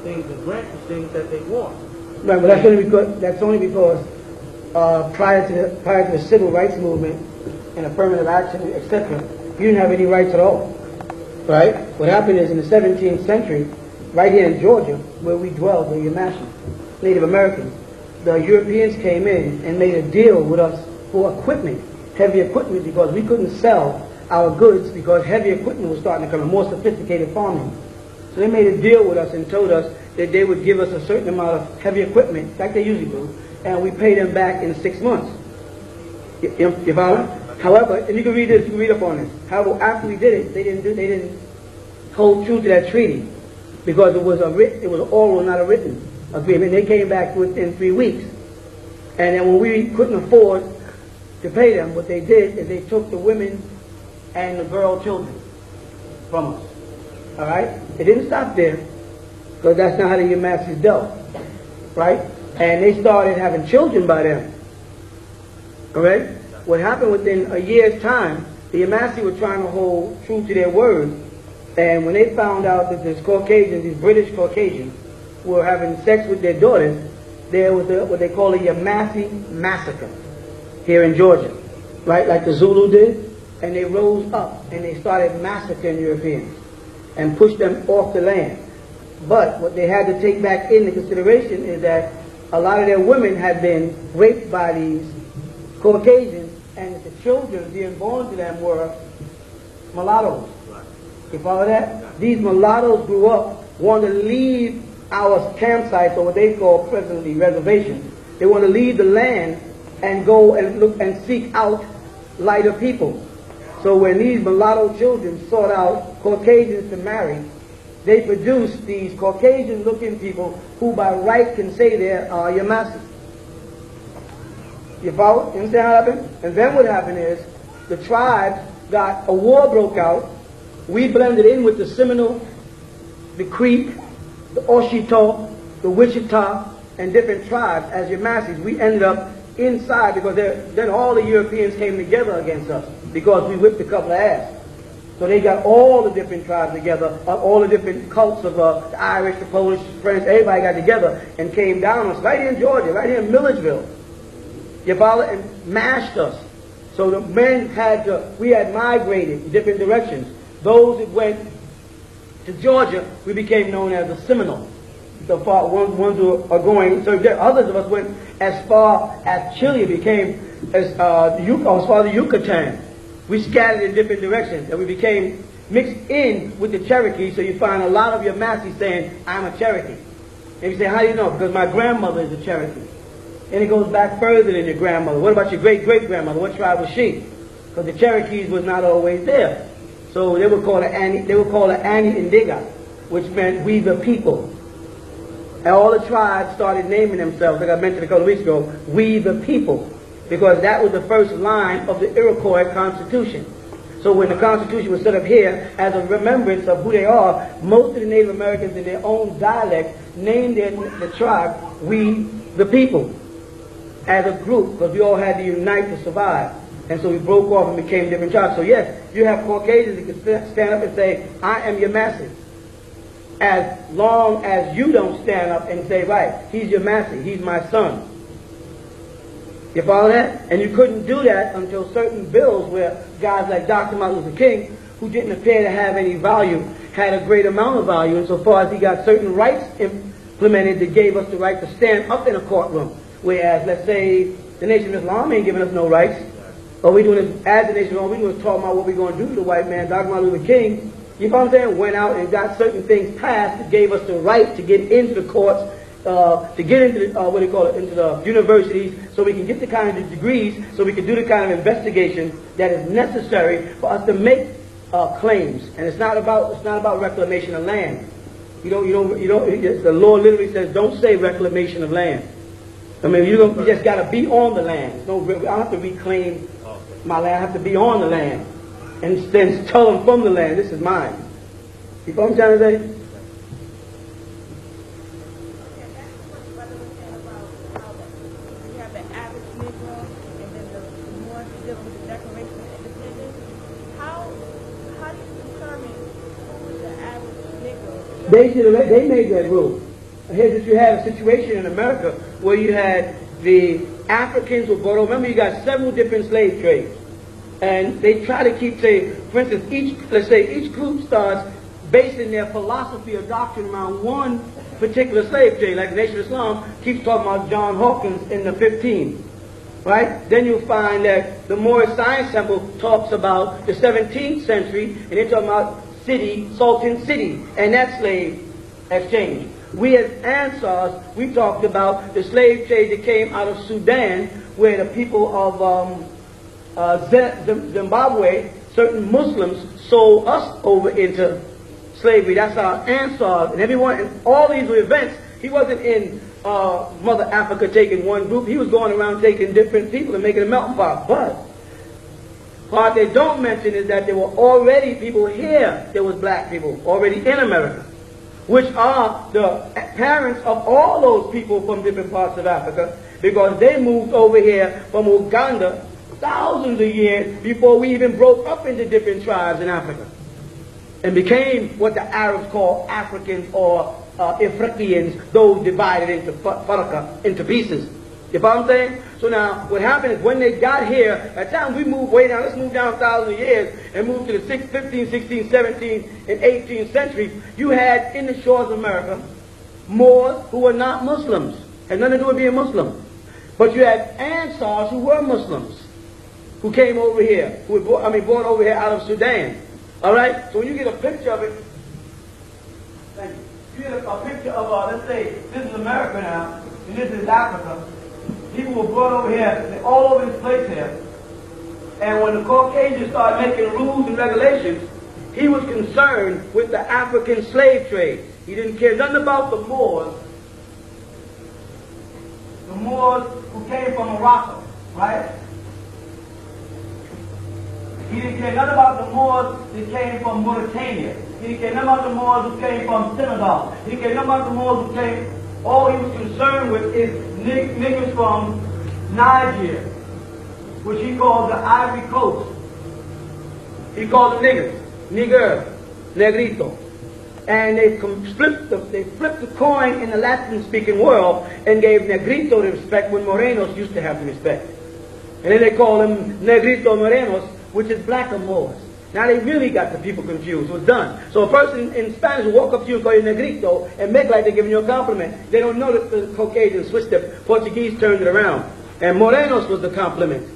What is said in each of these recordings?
things and grant the things that they want. Right, but that's only because prior to the civil rights movement and affirmative action, etc., you didn't have any rights at all. Right? What happened is in the 17th century, right here in Georgia, where we dwell, the Yamasee, Native Americans, the Europeans came in and made a deal with us for equipment, heavy equipment, because we couldn't sell our goods because heavy equipment was starting to come in, more sophisticated farming. So they made a deal with us and told us that they would give us a certain amount of heavy equipment, like they usually do, and we pay them back in 6 months. You follow? However, and you can read this, you can read up on this. However, after we did it, they didn't hold true to that treaty because it was oral, not a written agreement. They came back within 3 weeks, and then when we couldn't afford to pay them, what they did is they took the women and the girl children from us. All right? It didn't stop there, because that's not how the Yamasees dealt, right? And they started having children by them. All right? What happened within a year's time, the Yamasee were trying to hold true to their word, and when they found out that these Caucasians, these British Caucasians, were having sex with their daughters, there was what they call a Yamasee massacre here in Georgia, right? Like the Zulu did, and they rose up and they started massacring Europeans and pushed them off the land. But what they had to take back into consideration is that a lot of their women had been raped by these Caucasians, and the children being born to them were mulattoes. You follow that? These mulattoes grew up, wanted to leave our campsites, or what they call presently reservations. They want to leave the land and go and look and seek out lighter people. So when these mulatto children sought out Caucasians to marry, they produced these Caucasian-looking people who by right can say they're Yamasee. You follow? You understand what happened? And then what happened is the tribes a war broke out. We blended in with the Seminole, the Creek, the Oshito, the Wichita, and different tribes as Yamasees. We ended up inside because then all the Europeans came together against us because we whipped a couple of ass. So they got all the different tribes together, all the different cults of the Irish, the Polish, the French, everybody got together and came down on us right here in Georgia, right here in Milledgeville. You follow? And mashed us. So the men we had migrated in different directions. Those that went to Georgia, we became known as the Seminole. So far, ones who are going, so others of us went as far as Chile, became as far as Yucatan. We scattered in different directions, and we became mixed in with the Cherokee, so you find a lot of your Yamasee saying, I'm a Cherokee. And you say, how do you know? Because my grandmother is a Cherokee. And it goes back further than your grandmother. What about your great-great-grandmother? What tribe was she? Because the Cherokees was not always there. So they were called Annie Indiga, which meant we the people. And all the tribes started naming themselves, like I mentioned a couple of weeks ago, we the people, because that was the first line of the Iroquois Constitution. So when the Constitution was set up here, as a remembrance of who they are, most of the Native Americans in their own dialect named the tribe we the people as a group, because we all had to unite to survive. And so we broke off and became different tribes. So yes, you have Caucasians that can stand up and say, I am Yamasee. As long as you don't stand up and say, right, he's Yamasee, he's my son. You follow that? And you couldn't do that until certain bills where guys like Dr. Martin Luther King, who didn't appear to have any value, had a great amount of value insofar as he got certain rights implemented that gave us the right to stand up in a courtroom. Whereas, let's say, the Nation of Islam ain't giving us no rights. All we doing is, as the Nation of Islam, we doing talking about what we're going to do to the white man. Dr. Martin Luther King, you know what I'm saying, went out and got certain things passed that gave us the right to get into the courts, to get into the, into the universities, so we can get the kind of degrees, so we can do the kind of investigation that is necessary for us to make claims. And it's not about reclamation of land. The law literally says, don't say reclamation of land. I mean, you just got to be on the land. I don't have to reclaim my land. I have to be on the land. And then tell them from the land, this is mine. You know what I'm trying to say? They made that rule. Here's that you had a situation in America where you had the Africans were brought over. Remember, you got several different slave trades. And they try to keep, say, for instance, each group starts basing their philosophy or doctrine around one particular slave trade. Like the Nation of Islam keeps talking about John Hawkins in the 15th. Right? Then you'll find that the Moorish Science Temple talks about the 17th century, and they're talking about Sultan City, and that slave exchange. We as Ansars, we talked about the slave trade that came out of Sudan, where the people of Zimbabwe, certain Muslims, sold us over into slavery. That's our Ansars. And everyone, and all these events, he wasn't in Mother Africa taking one group. He was going around taking different people and making a melting pot. But what they don't mention is that there were already people here. There was black people already in America, which are the parents of all those people from different parts of Africa, because they moved over here from Uganda thousands of years before we even broke up into different tribes in Africa and became what the Arabs call Africans or Ifriqians, those divided into faraka, into pieces. You follow what I'm saying? So now, what happened is when they got here, at the time we moved way down, let's move down 1,000 years and move to the 15th, 16th, 17th, and 18th century, you had in the shores of America Moors who were not Muslims. Had nothing to do with being Muslim. But you had Ansars who were Muslims, who came over here, who were brought over here out of Sudan. All right? So when you get a picture of it, thank you. You get a picture of, let's say, this is America now, and this is Africa. People were brought over here, they're all over this place here. And when the Caucasians started making rules and regulations, he was concerned with the African slave trade. He didn't care nothing about the Moors who came from Morocco, right? He didn't care nothing about the Moors that came from Mauritania. He didn't care nothing about the Moors who came from Senegal. He didn't care nothing about the Moors who came. All he was concerned with is niggas from Niger, which he called the Ivory Coast. He called them niggers, nigger, negrito. And they flipped the coin in the Latin-speaking world and gave negrito the respect when morenos used to have the respect. And then they call them negrito morenos, which is black or Moors. Now they really got the people confused. It was done. So a person in Spanish will walk up to you and call you negrito and make like they're giving you a compliment. They don't know that the Caucasians switched it. Portuguese turned it around. And morenos was the compliment,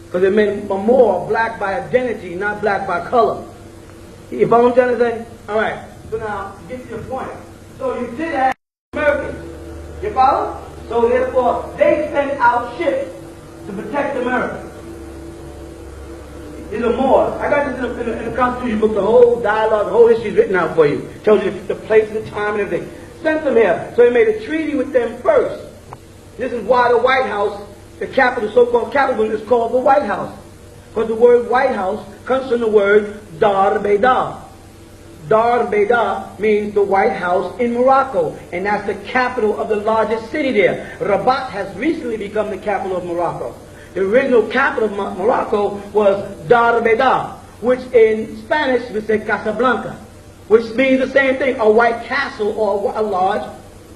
because it meant more black by identity, not black by color. You follow what I'm trying to say? All right. So now, to get to your point. So you did have Americans. You follow? So therefore, they sent out ships to protect America. These are Moors. I got this in the Constitution book, the whole dialogue, the whole history is written out for you. Tells you the place and the time and everything. Sent them here. So they made a treaty with them first. This is why the White House, the capital, so-called capital, is called the White House. Because the word White House comes from the word Dar Beida. Dar Beida means the White House in Morocco. And that's the capital of the largest city there. Rabat has recently become the capital of Morocco. The original capital of Morocco was Dar Beida, which in Spanish we say Casablanca, which means the same thing, a white castle or a large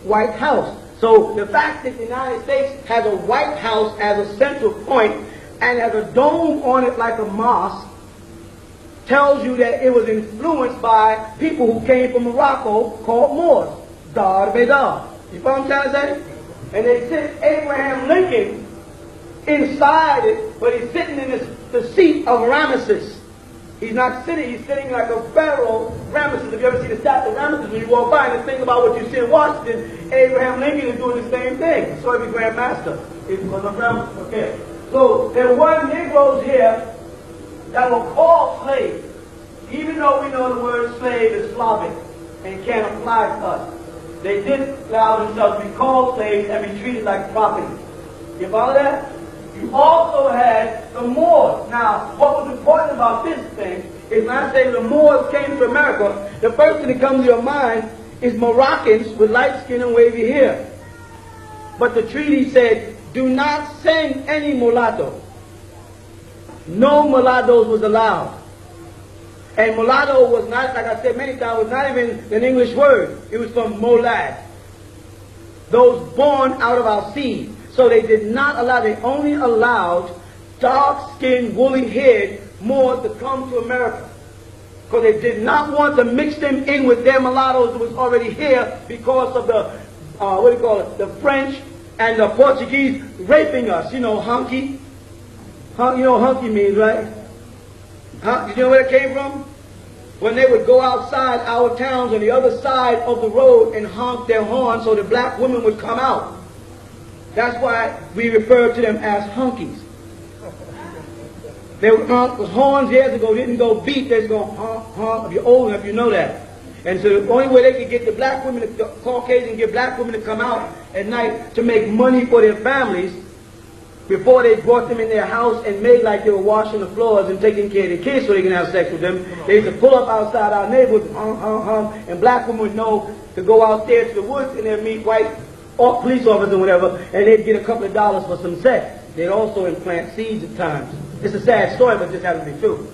white house. So the fact that the United States has a White House as a central point and has a dome on it like a mosque tells you that it was influenced by people who came from Morocco called Moors. Dar Beida. You follow what I'm trying to say? And they sent Abraham Lincoln inside it, but he's sitting in the seat of Ramesses. He's not sitting, he's sitting like a pharaoh, Ramesses. If you ever see the statue of Ramesses, when you walk by and think about what you see in Washington, Abraham Lincoln is doing the same thing. So every Grand Master is because of Ramesses. Okay. So there were Negroes here that were called slaves, even though we know the word slave is Slavic and can't apply to us. They did allow themselves to be called slaves and be treated like property. You follow that? You also had the Moors. Now, what was important about this thing is when I say the Moors came to America, the first thing that comes to your mind is Moroccans with light skin and wavy hair. But the treaty said, do not send any mulatto. No mulattoes was allowed. And mulatto was not, like I said many times, was not even an English word. It was from molad. those born out of our seed. So they did not allow, they only allowed dark-skinned, woolly-haired Moors to come to America. Because they did not want to mix them in with their mulattoes who was already here because of the, the French and the Portuguese raping us. You know, hunky? You know what hunky means, right? Huh? You know where it came from? When they would go outside our towns on the other side of the road and honk their horn so the black women would come out. That's why we refer to them as hunkies. They would honk, because horns years ago didn't go beat, they just go honk, honk. If you're old enough, you know that. And so the only way they could get the black women, the Caucasian, get black women to come out at night to make money for their families before they brought them in their house and made like they were washing the floors and taking care of the kids so they can have sex with them. They used to pull up outside our neighborhood, honk, honk, honk, and black women would know to go out there to the woods and they'd meet white or police officers or whatever, and they'd get a couple of dollars for some sex. They'd also implant seeds at times. It's a sad story, but it just happens to be true.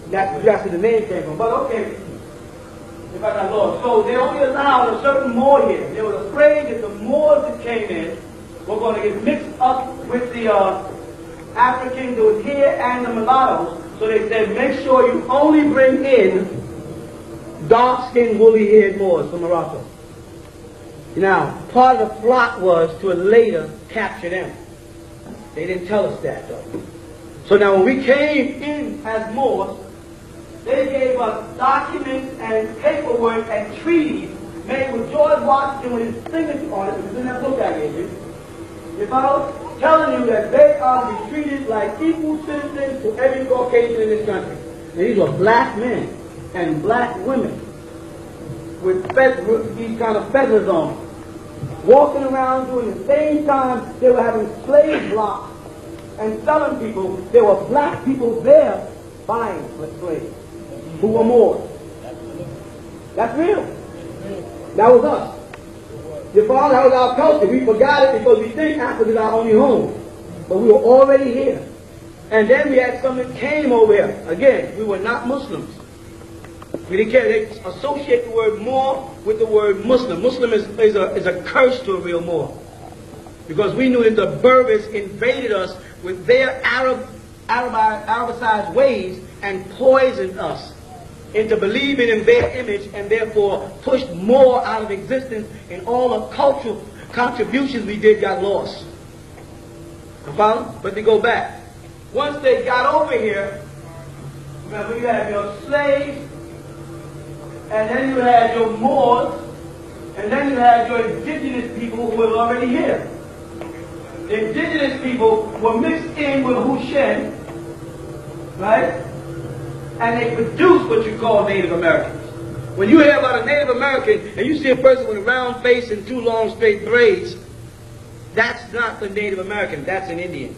That's where the name came from. But okay, if I got lost. So they only allowed a certain Moor here. They were afraid that the Moors that came in were going to get mixed up with the Africans that was here and the mulattoes. So they said, make sure you only bring in dark-skinned, woolly-haired Moors from Morocco. Now, part of the plot was to later capture them. They didn't tell us that, though. So now when we came in as Moors, they gave us documents and paperwork and treaties made with George Washington with his signature on it, which is in that book I gave you. If I was telling you that they are to be treated like equal citizens to every Caucasian in this country. And these were black men and black women with these kind of feathers on them, walking around during the same time they were having slave blocks and selling people. There were black people there buying slaves who were Moors. That's real. That was us. That was our culture. We forgot it because we think Africa is our only home. But we were already here. And then we had some that came over here. Again, we were not Muslims. We didn't care. They associate the word Moor with the word Muslim. Muslim is a curse to a real Moor. Because we knew that the Berbers invaded us with their Arabicized ways and poisoned us into believing in their image and therefore pushed more out of existence, and all the cultural contributions we did got lost. But to go back, once they got over here, remember you had your slaves, and then you had your Moors, and then you had your indigenous people who were already here. The indigenous people were mixed in with Hushen, right? And they produce what you call Native Americans. When you hear about a Native American and you see a person with a round face and two long straight braids, that's not the Native American, that's an Indian.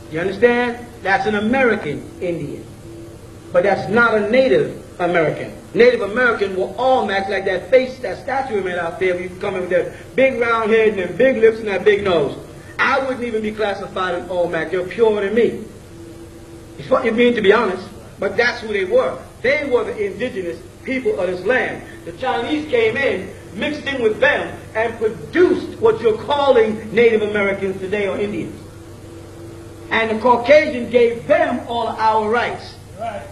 You understand? That's an American Indian. But that's not a Native American. Native American were all matched like that face, that statue we made out there. We come in with that big round head and them big lips and that big nose. I wouldn't even be classified as Olmec. They're purer than me. It's what you mean, to be honest, but that's who they were. They were the indigenous people of this land. The Chinese came in, mixed in with them, and produced what you're calling Native Americans today or Indians. And the Caucasian gave them all of our rights. Right.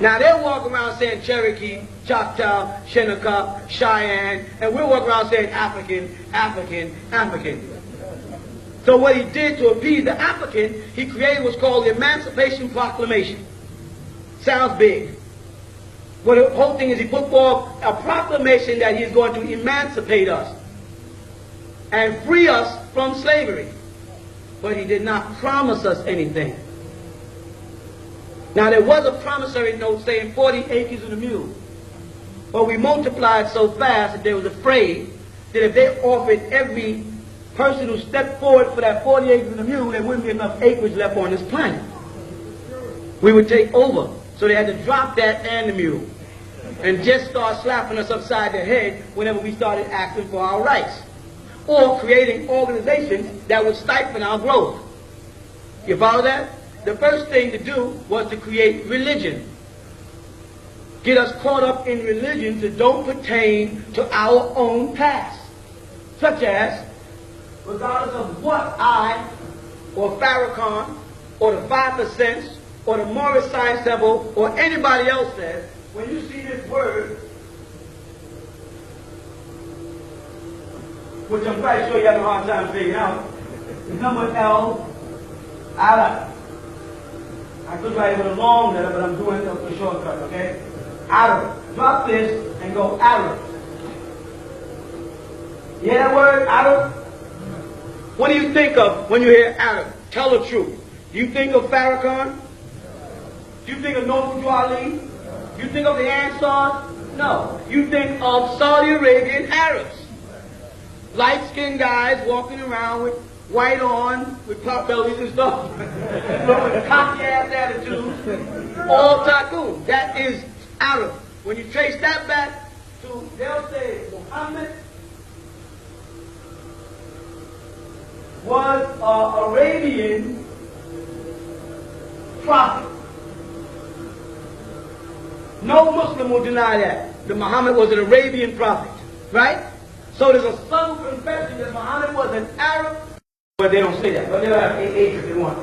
Now they'll walk around saying Cherokee, Choctaw, Shinnecock, Cheyenne, and we'll walk around saying African, African, African. So what he did to appease the African, he created what's called the Emancipation Proclamation. Sounds big. Well, the whole thing is he put forth a proclamation that he's going to emancipate us and free us from slavery. But he did not promise us anything. Now there was a promissory note saying 40 acres and a mule. But we multiplied so fast that they was afraid that if they offered every person who stepped forward for that 40 acres and a mule, there wouldn't be enough acreage left on this planet. We would take over. So they had to drop that and the mule and just start slapping us upside the head whenever we started asking for our rights, or creating organizations that would stifle our growth. You follow that? The first thing to do was to create religion. get us caught up in religions that don't pertain to our own past. Such as, regardless of what I, or Farrakhan, or the 5%, or the Morris Science Temple, or anybody else says, when you see this word, which I'm quite sure you have a hard time figuring out, the number L, Arab. I could write it with a long letter, but I'm doing a shortcut, okay? Arab. Drop this and go Arab. You hear that word, Arab? What do you think of when you hear Arab? Tell the truth. Do you think of Farrakhan? Do you think of Noble Ali? Do you think of the Ansars? No. You think of Saudi Arabian Arabs. Light-skinned guys walking around with white on, with pot bellies and stuff. With cocky-ass attitudes. All tycoon. That is Arab. When you trace that back to, they'll say Muhammad was an Arabian prophet. No Muslim will deny that Muhammad was an Arabian prophet, right? So there's a subtle confession that Muhammad was an Arab, but they don't say that. But they'll have AA if they want.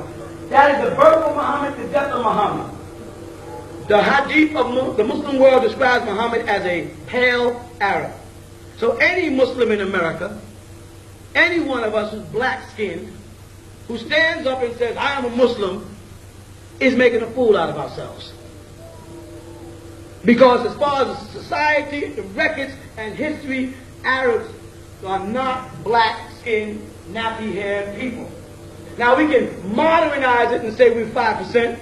That is the birth of Muhammad, the death of Muhammad. The hadith of the Muslim world describes Muhammad as a pale Arab. So any Muslim in America, any one of us who's black-skinned, who stands up and says, I am a Muslim, is making a fool out of ourselves. Because as far as society, the records, and history, Arabs are not black-skinned, nappy-haired people. Now we can modernize it and say we're 5%,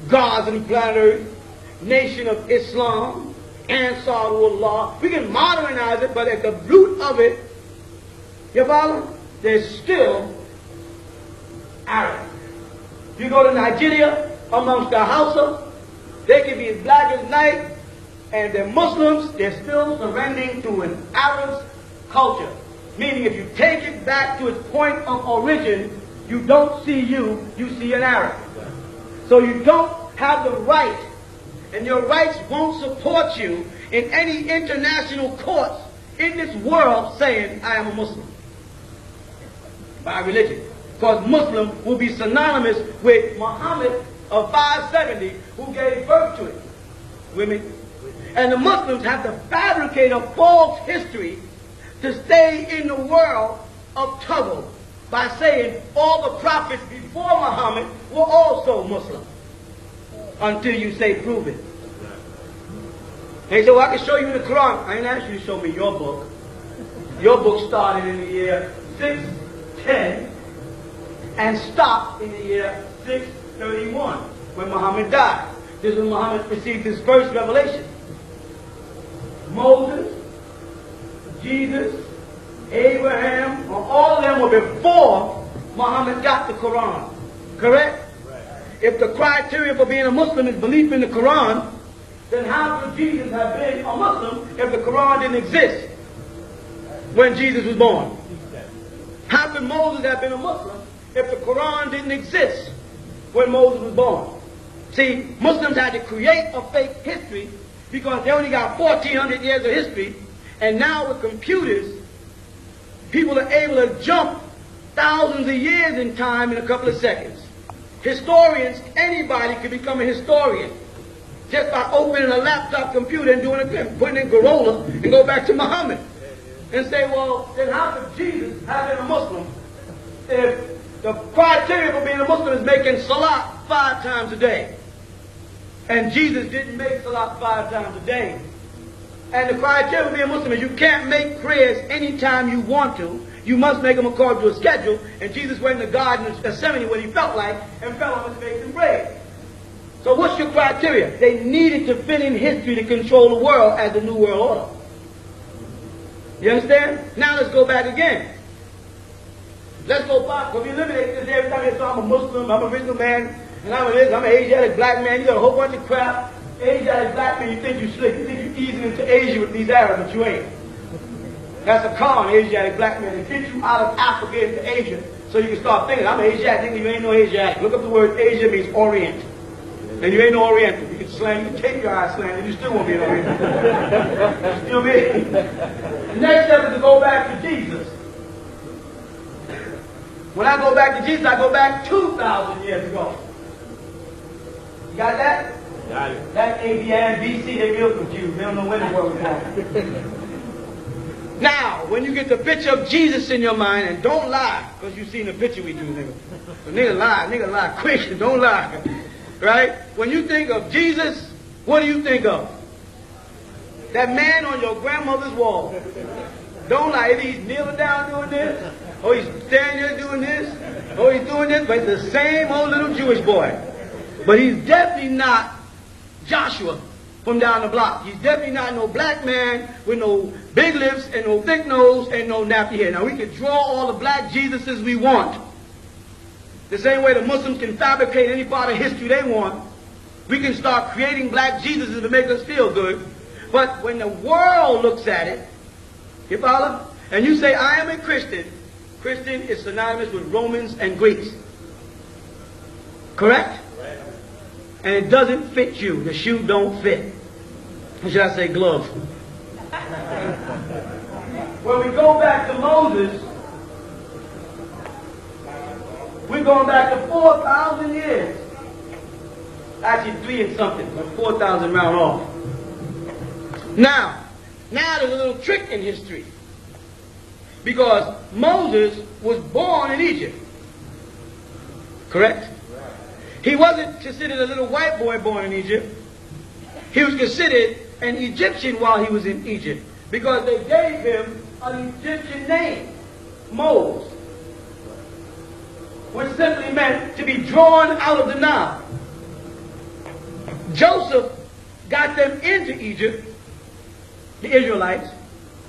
gods of the planet Earth, nation of Islam, Ansarullah. We can modernize it, but at the root of it, you follow? There's still Arab. You go to Nigeria, amongst the Hausa, they can be as black as night, and they're Muslims, they're still surrendering to an Arab culture. Meaning if you take it back to its point of origin, you don't see you see an Arab. So you don't have the right, and your rights won't support you in any international courts in this world saying, I am a Muslim. By religion. Because Muslim will be synonymous with Muhammad of 570 who gave birth to it. Women. And the Muslims have to fabricate a false history to stay in the world of trouble by saying all the prophets before Muhammad were also Muslim. Until you say prove it. They say, well, I can show you the Quran. I ain't asked you to show me your book. Your book started in the year 610 and stopped in the year 631 when Muhammad died. This is when Muhammad received his first revelation. Moses, Jesus, Abraham, all of them were before Muhammad got the Quran. Correct? Right. If the criteria for being a Muslim is belief in the Quran, then how could Jesus have been a Muslim if the Quran didn't exist when Jesus was born? How could Moses have been a Muslim if the Quran didn't exist when Moses was born? See, Muslims had to create a fake history because they only got 1,400 years of history, and now with computers, people are able to jump thousands of years in time in a couple of seconds. Historians, anybody can become a historian just by opening a laptop computer and doing a putting in Corolla and go back to Muhammad and say, well, then how could Jesus have been a Muslim if the criteria for being a Muslim is making salat 5 times a day? And Jesus didn't make salat 5 times a day. And the criteria for being a Muslim is you can't make prayers anytime you want to. You must make them according to a schedule. And Jesus went in the Garden of Gethsemane when he felt like and fell on his face and prayed. So what's your criteria? They needed to fit in history to control the world as the New World Order. You understand? Now let's go back again. Let's go back. Because we eliminate this every time they say I'm a Muslim, I'm a original man, and I'm an Asiatic black man. You got a whole bunch of crap. Asiatic black man, you think you slick. You think you're easing into Asia with these Arabs, but you ain't. That's a con, Asiatic black man. They get you out of Africa into Asia so you can start thinking, I'm an Asiatic. Thinking you ain't no Asiatic. Look up the word Asia means Orient. And you ain't no Oriental. You can slang, you can take your eyes slanted, you still won't be an Oriental. Still be. The next step is to go back to Jesus. When I go back to Jesus, I go back 2,000 years ago. You got that? Got it. That AD and BC, they real confused. They don't know when the world was born. Now, when you get the picture of Jesus in your mind, and don't lie, because you've seen the picture we do, nigga. So nigga lie quick, don't lie. Right? When you think of Jesus, what do you think of? That man on your grandmother's wall. Don't lie. Either he's kneeling down doing this, or he's standing there doing this, or he's doing this, but it's the same old little Jewish boy. But he's definitely not Joshua from down the block. He's definitely not no black man with no big lips and no thick nose and no nappy hair. Now we can draw all the black Jesuses we want. The same way the Muslims can fabricate any part of history they want. We can start creating black Jesuses to make us feel good. But when the world looks at it, you follow? And you say, I am a Christian. Christian is synonymous with Romans and Greeks. Correct? And it doesn't fit you. The shoe don't fit. Or should I say glove? When we go back to Moses, we're going back to 4,000 years. Actually 3 and something, but 4,000 round off. Now there's a little trick in history. Because Moses was born in Egypt. Correct? He wasn't considered a little white boy born in Egypt. He was considered an Egyptian while he was in Egypt. Because they gave him an Egyptian name, Moses. Which simply meant to be drawn out of the Nile. Joseph got them into Egypt, the Israelites.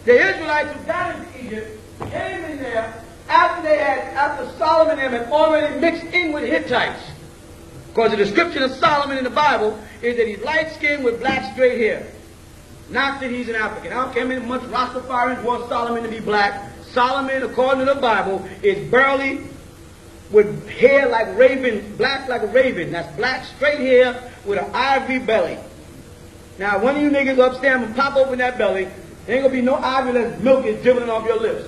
The Israelites who got into Egypt came in there after Solomon and them had already mixed in with Hittites. Because the description of Solomon in the Bible is that he's light-skinned with black straight hair. Not that he's an African. I don't care how much Rastafarians want Solomon to be black. Solomon, according to the Bible, is burly with hair like raven, black like a raven. That's black straight hair with an ivory belly. Now, one of you niggas upstairs will pop open that belly. There ain't gonna be no ivory unless milk is dribbling off your lips.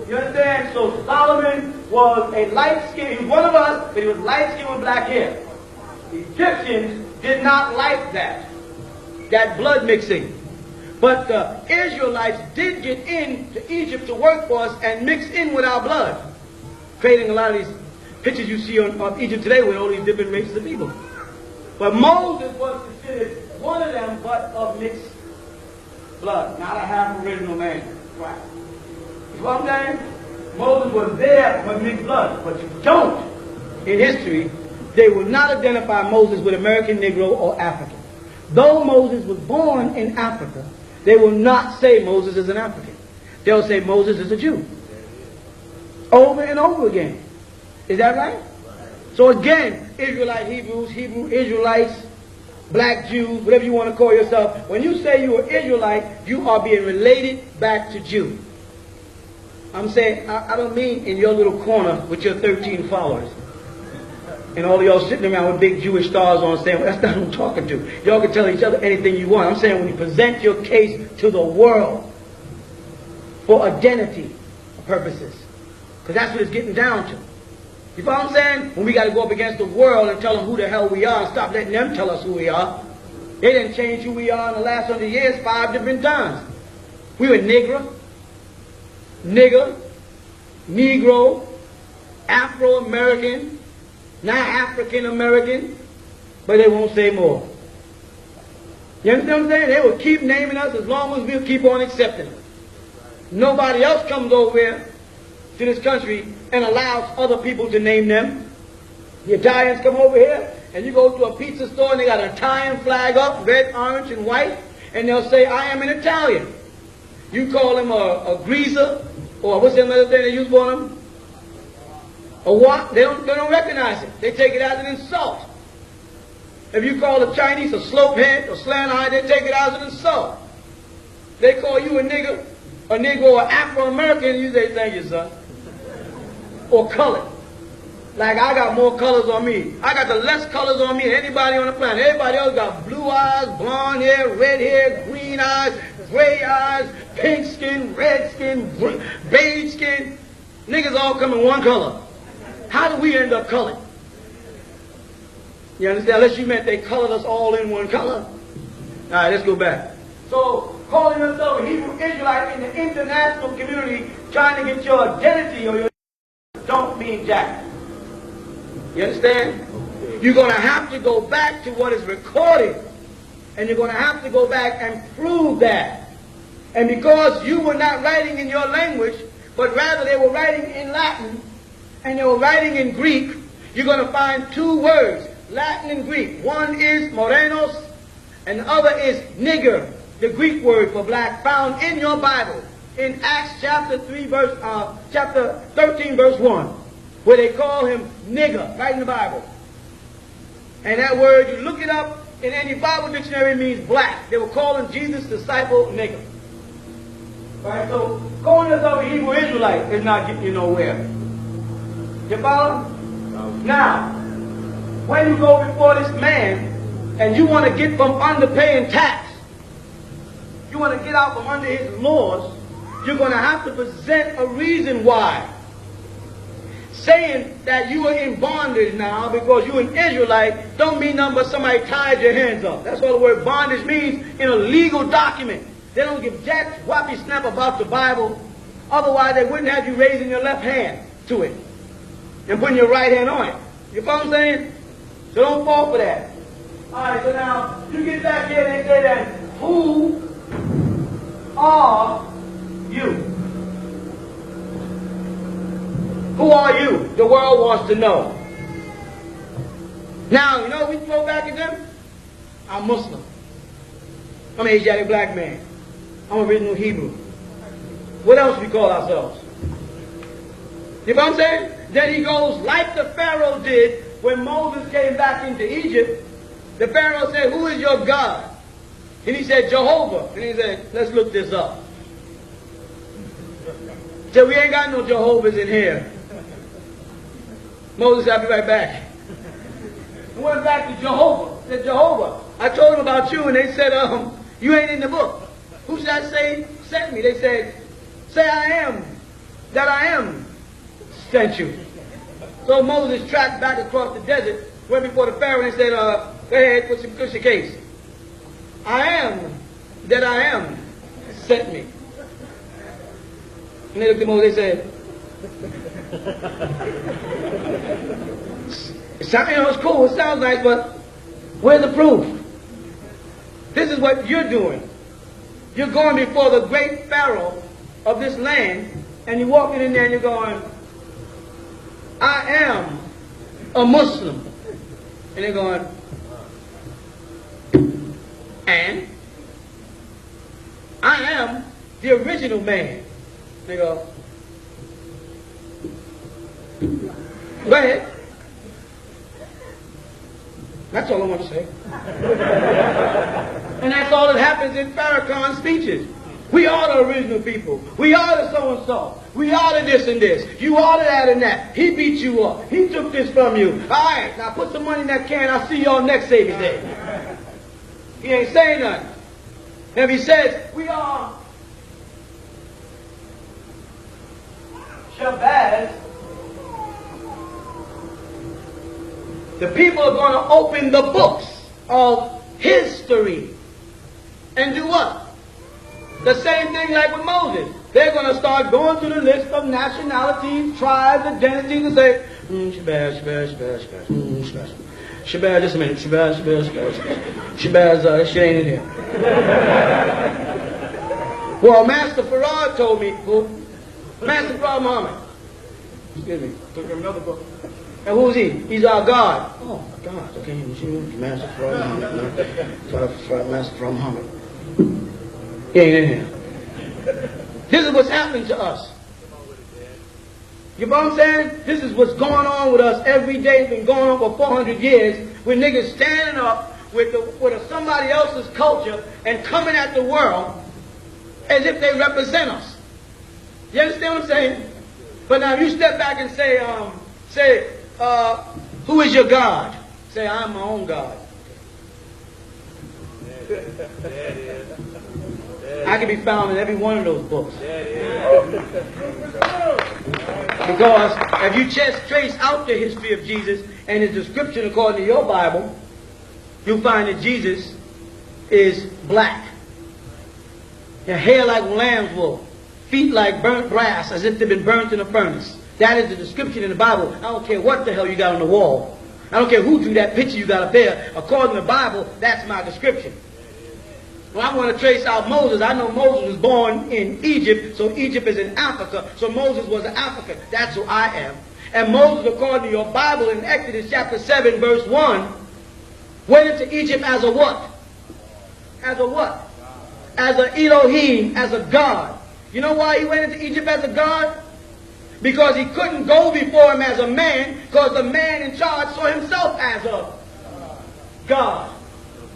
You understand? So Solomon was a light-skinned, he was one of us, but he was light-skinned with black hair. The Egyptians did not like that blood mixing. But the Israelites did get into Egypt to work for us and mix in with our blood, creating a lot of these pictures you see of Egypt today with all these different races of people. But Moses was considered one of them, but of mixed blood, not a half original man. Right. You know what I'm saying? Moses was there with mixed blood, but you don't. In history, they will not identify Moses with American Negro or African. Though Moses was born in Africa, they will not say Moses is an African. They'll say Moses is a Jew. Over and over again. Is that right? So again, Israelite Hebrews, Hebrew Israelites, black Jews, whatever you want to call yourself, when you say you are Israelite, you are being related back to Jew. I'm saying, I don't mean in your little corner with your 13 followers. And all of y'all sitting around with big Jewish stars on saying, well, that's not who I'm talking to. Y'all can tell each other anything you want. I'm saying when you present your case to the world for identity purposes. Because that's what it's getting down to. You follow what I'm saying? When we got to go up against the world and tell them who the hell we are and stop letting them tell us who we are. They didn't change who we are in the last 100 years 5 different times. We were nigger, Negro, Afro-American, not African-American, but they won't say more. You understand what I'm saying? They will keep naming us as long as we'll keep on accepting them. Nobody else comes over here to this country and allows other people to name them. The Italians come over here, and you go to a pizza store and they got an Italian flag up, red, orange, and white, and they'll say, I am an Italian. You call them a greaser, or what's the other thing they use for them? A what? They don't recognize it. They take it as an insult. If you call the Chinese a slopehead or slant-eyed, they take it as an insult. They call you a nigger, Negro, or Afro-American, you say, thank you, son. Or colored. Like I got more colors on me. I got the less colors on me than anybody on the planet. Everybody else got blue eyes, blonde hair, red hair, green eyes, gray eyes, pink skin, red skin, beige skin. Niggas all come in one color. How do we end up colored? You understand? Unless you meant they colored us all in one color. All right, let's go back. So, calling yourself a Hebrew Israelite in the international community, trying to get your identity or your don't mean jack. You understand? You're going to have to go back to what is recorded. And you're going to have to go back and prove that. And because you were not writing in your language, but rather they were writing in Latin, and they were writing in Greek, you're going to find two words, Latin and Greek. One is morenos, and the other is nigger, the Greek word for black, found in your Bible, in Acts chapter 13, verse 1, where they call him nigger, right in the Bible. And that word, you look it up in any Bible dictionary, it means black. They were calling Jesus' disciple nigger. Right, so calling yourself a Hebrew Israelite is not getting you nowhere. You follow? Now, when you go before this man and you want to get from under paying tax, you want to get out from under his laws, you're going to have to present a reason why. Saying that you are in bondage now because you're an Israelite don't mean nothing but somebody tied your hands up. That's what the word bondage means in a legal document. They don't give jack whoppy snap about the Bible. Otherwise, they wouldn't have you raising your left hand to it and putting your right hand on it. You follow what I'm saying? So don't fall for that. All right, so now you get back here and they say that, who are you? Who are you? The world wants to know. Now, you know what we throw back at them? I'm Muslim. I'm an Asiatic black man. I'm original Hebrew. What else we call ourselves? You know what I'm saying? Then he goes like the Pharaoh did when Moses came back into Egypt. The Pharaoh said, who is your God? And he said, Jehovah. And he said, let's look this up. He said, we ain't got no Jehovah's in here. Moses said, I'll be right back. I went back to Jehovah. I said, Jehovah, I told them about you, and they said, you ain't in the book. Who should I say sent me? They said, say I am, that I am sent you. So Moses tracked back across the desert, went before the Pharaoh, and said, go ahead, what's your case? I am, that I am sent me. And they looked at Moses, they said, it's cool, it sounds nice, but where's the proof? This is what you're doing. You're going before the great Pharaoh of this land, and you're walking in there and you're going, I am a Muslim. And they're going, and I am the original man. They go, go ahead. That's all I want to say. And that's all that happens in Farrakhan's speeches. We are the original people. We are the so-and-so. We are the this and this. You are the that and that. He beat you up. He took this from you. All right, now put some money in that can. I'll see y'all next Savior's Day. He ain't saying nothing. And if he says, we are Shabazz, the people are going to open the books of history and do what? The same thing like with Moses. They're going to start going through the list of nationalities, tribes, identities, and say, Shabazz, just a minute. Shabazz, that shit ain't in here. Well, Master Farad told me, Master Farad Muhammad, excuse me, took him another book. And who's he? He's our God. Oh, God. Okay, Master Farad Muhammad. Master Farad Muhammad. He ain't in here. This is what's happening to us. You know what I'm saying? This is what's going on with us every day. It's been going on for 400 years with niggas standing up with somebody else's culture and coming at the world as if they represent us. You understand what I'm saying? But now if you step back and say, who is your God? Say, I'm my own God. I can be found in every one of those books. Because if you just trace out the history of Jesus and his description according to your Bible, you'll find that Jesus is black. Your hair like lamb's wool, feet like burnt brass, as if they've been burnt in a furnace. That is the description in the Bible. I don't care what the hell you got on the wall. I don't care who drew that picture you got up there. According to the Bible, that's my description. When I want to trace out Moses, I know Moses was born in Egypt, so Egypt is in Africa, so Moses was an African. That's who I am. And Moses, according to your Bible in Exodus chapter 7, verse 1, went into Egypt as a what? As a what? As a Elohim, as a God. You know why he went into Egypt as a God? Because he couldn't go before him as a man, because the man in charge saw himself as a God.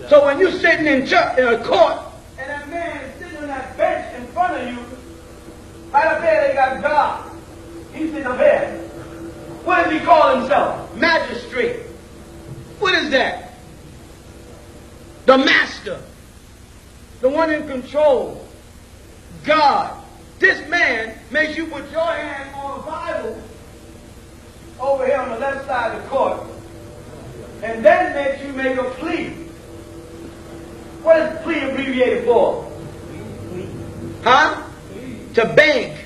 So when you're sitting in a court, and that man is sitting on that bench in front of you, right up there they got God. He's sitting up there. What does he call himself? Magistrate. What is that? The master. The one in control. God. This man makes you put your hand on a Bible over here on the left side of the court, and then makes you make a plea. What is plea abbreviated for? Huh? To beg.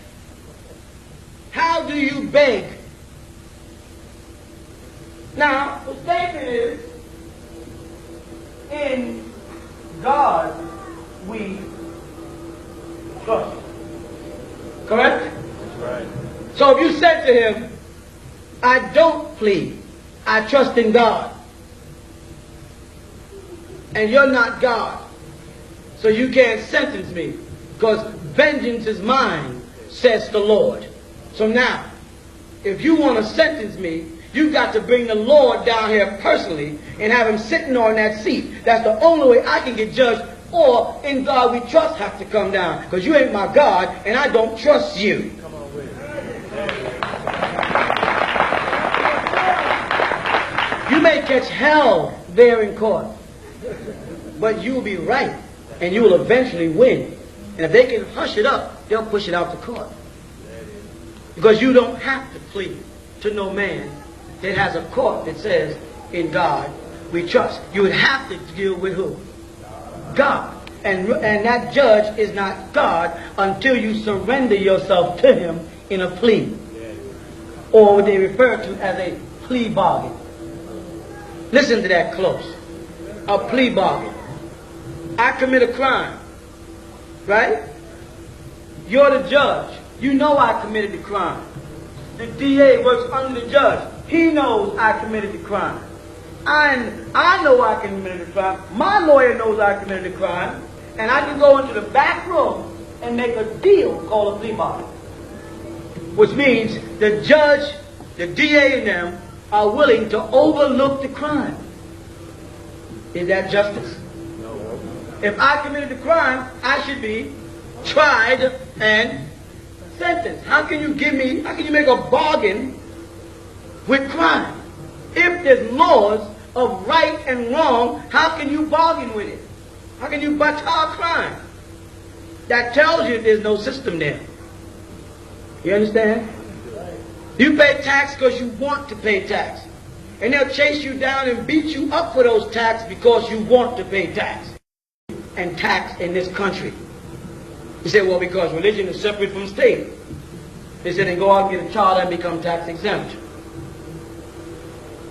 How do you beg? Now, the statement is, in God we trust. Correct? That's right. So if you said to him, I don't plead, I trust in God, and you're not God, so you can't sentence me, because vengeance is mine, says the Lord. So now, if you want to sentence me, you've got to bring the Lord down here personally and have him sitting on that seat. That's the only way I can get judged. Or, in God we trust, have to come down. Because you ain't my God, and I don't trust you. Come on with it. You may catch hell there in court. But you will be right, and you will eventually win. And if they can hush it up, they'll push it out to court. Because you don't have to plead to no man that has a court that says, in God we trust. You would have to deal with who? God. And that judge is not God until you surrender yourself to him in a plea. Or what they refer to as a plea bargain. Listen to that close. A plea bargain. I commit a crime. Right? You're the judge. You know I committed the crime. The DA works under the judge. He knows I committed the crime. I know I committed the crime. My lawyer knows I committed the crime. And I can go into the back room and make a deal called a plea bargain. Which means the judge, the DA and them are willing to overlook the crime. Is that justice? No. If I committed the crime, I should be tried and sentenced. How can you make a bargain with crime? If there's laws of right and wrong, how can you bargain with it? How can you batar crime? That tells you there's no system there. You understand? You pay tax because you want to pay tax. And they'll chase you down and beat you up for those tax because you want to pay tax. And tax in this country. You say, well, because religion is separate from state. They said, then go out and get a charter and become tax exempt.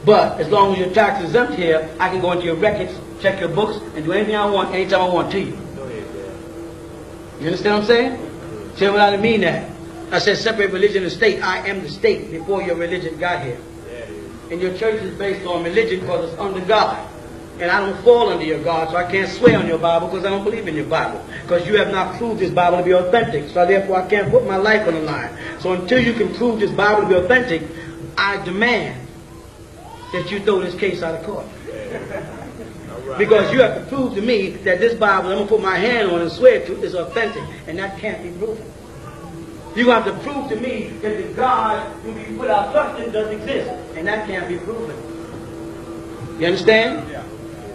But as long as you're tax exempt here, I can go into your records, check your books, and do anything I want, anytime I want to you. Go ahead, Dad. You understand what I'm saying? Say what I didn't mean that. I said separate religion and state. I am the state before your religion got here. And your church is based on religion because it's under God. And I don't fall under your God, so I can't swear on your Bible because I don't believe in your Bible. Because you have not proved this Bible to be authentic. So therefore I can't put my life on the line. So until you can prove this Bible to be authentic, I demand that you throw this case out of court. Because you have to prove to me that this Bible I'm going to put my hand on and swear to is authentic. And that can't be proven. You're going to have to prove to me that the God who we put our trust in does exist. And that can't be proven. You understand? Yeah.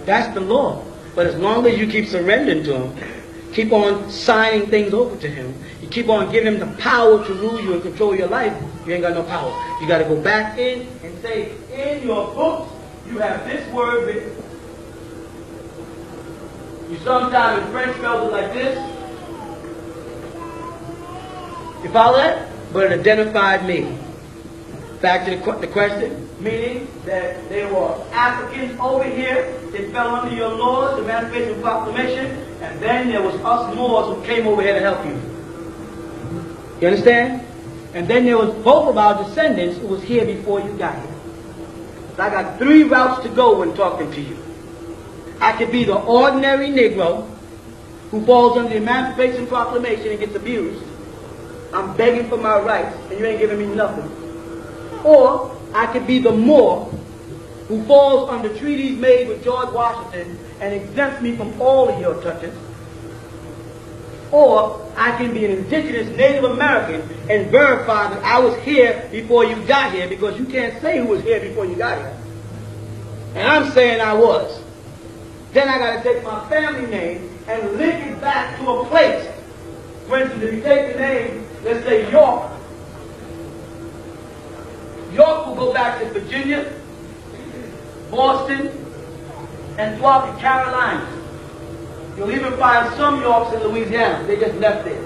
That's the law. But as long as you keep surrendering to him, keep on signing things over to him, you keep on giving him the power to rule you and control your life, you ain't got no power. You got to go back in and say, in your books, you have this word written. You sometimes in French spells it like this. You follow that? But it identified me. Back to the question, meaning that they were Africans over here. They fell under your laws, the Emancipation Proclamation, and then there was us Moors who came over here to help you. You understand? And then there was both of our descendants who was here before you got here. So I got 3 routes to go when talking to you. I could be the ordinary Negro who falls under the Emancipation Proclamation and gets abused. I'm begging for my rights, and you ain't giving me nothing. Or I could be the Moor who falls under treaties made with George Washington and exempts me from all of your touches. Or I can be an indigenous Native American and verify that I was here before you got here, because you can't say who was here before you got here. And I'm saying I was. Then I got to take my family name and link it back to a place. For instance, if you take the name, let's say York. York will go back to Virginia, Boston, and throughout the Carolinas. You'll even find some Yorks in Louisiana. They just left there.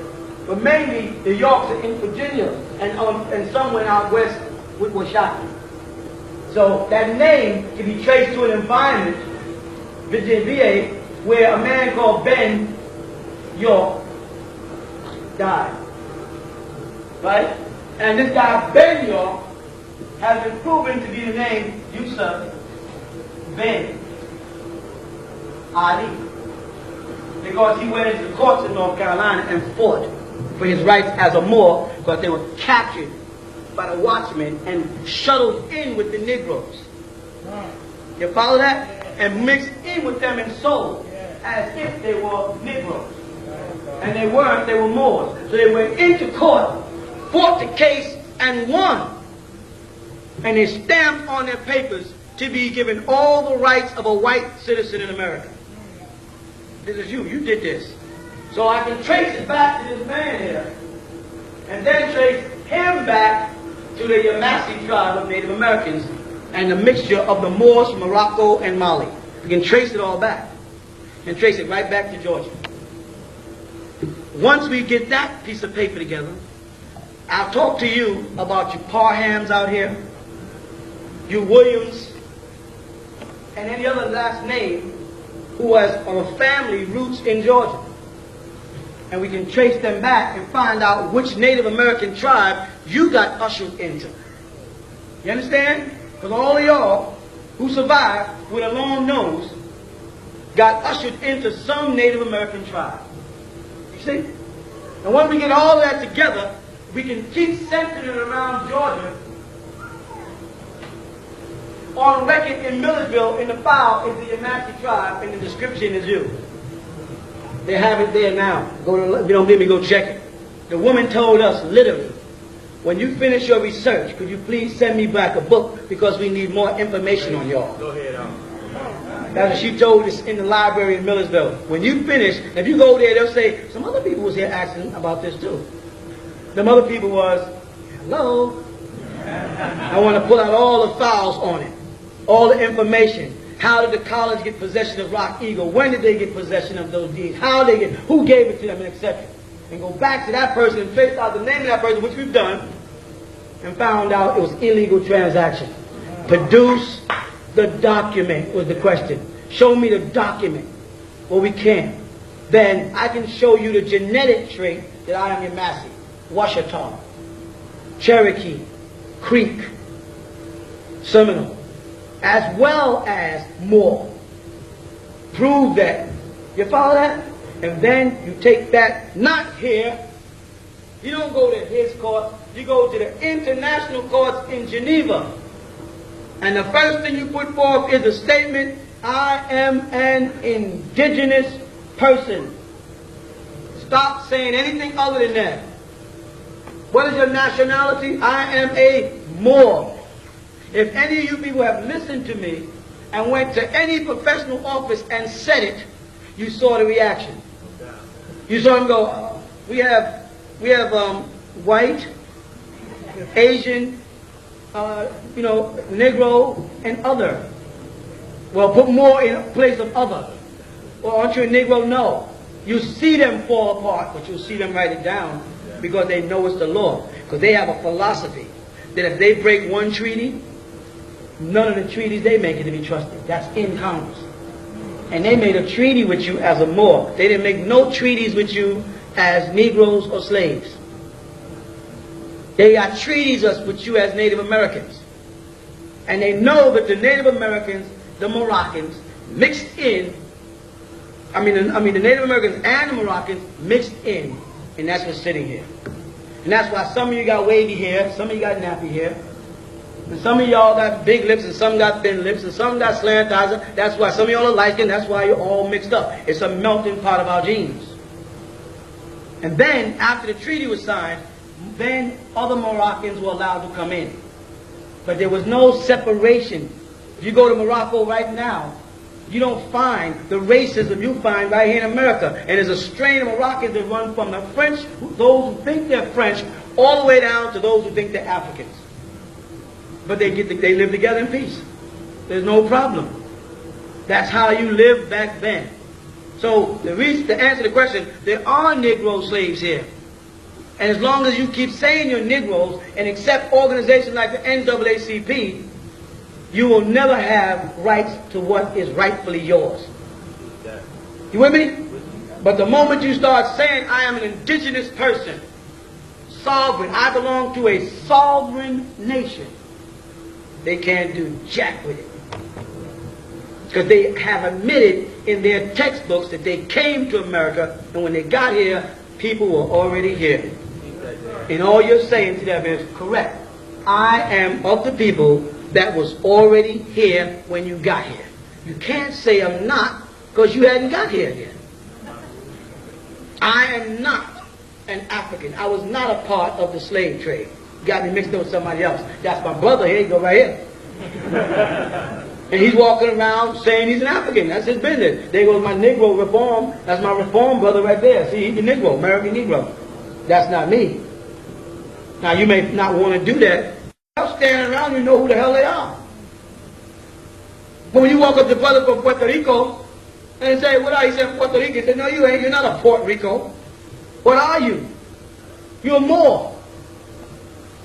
But mainly, the Yorks are in Virginia and somewhere out west with Washakie. So that name can be traced to an environment, Virginia, VA, where a man called Ben York died. Right? And this guy, Ben York, has been proven to be the name Yusuf Ben Ali. Because he went into the courts in North Carolina and fought for his rights as a Moor, because they were captured by the watchmen and shuttled in with the Negroes. You follow that? And mixed in with them and sold as if they were Negroes. And they weren't, they were Moors. So they went into court, fought the case, and won. And they stamped on their papers to be given all the rights of a white citizen in America. This is you did this. So I can trace it back to this man here, and then trace him back to the Yamasee tribe of Native Americans and the mixture of the Moors from Morocco and Mali. We can trace it all back, and trace it right back to Georgia. Once we get that piece of paper together, I'll talk to you about you Parhams out here, you Williams, and any other last name who has a family roots in Georgia. And we can trace them back and find out which Native American tribe you got ushered into. You understand? Because all of y'all who survived with a long nose got ushered into some Native American tribe. You see? And once we get all of that together, we can keep centering it around Georgia. On record in Millersville, in the file, is the Yamasee tribe, and the description is you. They have it there now. If you don't believe me, go check it. The woman told us, literally, when you finish your research, could you please send me back a book, because we need more information on y'all. Go ahead, That's what she told us in the library in Millersville. When you finish, if you go there, they'll say, some other people was here asking about this too. Them other people was, hello? I want to pull out all the files on it. All the information. How did the college get possession of Rock Eagle? When did they get possession of those deeds? How they get, who gave it to them, and etc. And go back to that person and trace out the name of that person, which we've done, and found out it was illegal transaction. Produce the document was the question. Show me the document. Well, we can't. Then I can show you the genetic trait that I am Yamasee, Washita, Cherokee, Creek, Seminole, as well as Moor. Prove that. You follow that? And then you take that, not here. You don't go to his court. You go to the international courts in Geneva. And the first thing you put forth is a statement, I am an indigenous person. Stop saying anything other than that. What is your nationality? I am a Moor. If any of you people have listened to me and went to any professional office and said it, you saw the reaction. You saw them go, we have white, Asian, Negro, and other. Well, put more in place of other. Or aren't you a Negro? No. You see them fall apart, but you'll see them write it down because they know it's the law. Because they have a philosophy that if they break one treaty, none of the treaties they make it to be trusted. That's in Congress. And they made a treaty with you as a Moor. They didn't make no treaties with you as Negroes or slaves. They got treaties with you as Native Americans. And they know that the Native Americans, the Moroccans, mixed in, the Native Americans and the Moroccans mixed in, and that's what's sitting here. And that's why some of you got wavy hair, some of you got nappy hair, and some of y'all got big lips, and some got thin lips, and some got slant eyes. That's why some of y'all are light-skinned. That's why you're all mixed up. It's a melting pot of our genes. And then, after the treaty was signed, then other Moroccans were allowed to come in. But there was no separation. If you go to Morocco right now, you don't find the racism you find right here in America. And there's a strain of Moroccans that run from the French, those who think they're French, all the way down to those who think they're Africans. But they live together in peace. There's no problem. That's how you lived back then. So to answer the question, there are Negro slaves here. And as long as you keep saying you're Negroes and accept organizations like the NAACP, you will never have rights to what is rightfully yours. You with me? But the moment you start saying, I am an indigenous person, sovereign, I belong to a sovereign nation, they can't do jack with it. Because they have admitted in their textbooks that they came to America, and when they got here, people were already here. And all you're saying to them is, correct. I am of the people that was already here when you got here. You can't say I'm not, because you hadn't got here yet. I am not an African. I was not a part of the slave trade. You got me mixed up with somebody else. That's my brother here. He go right here. And he's walking around saying he's an African. That's his business. There goes my Negro reform. That's my reform brother right there. See, he's a Negro, American Negro. That's not me. Now, you may not want to do that. I'm standing around, you know who the hell they are. But when you walk up to brother from Puerto Rico and say, what are you? He said, Puerto Rico. He said, no, you ain't. You're not a Puerto Rico. What are you? You're a Moor.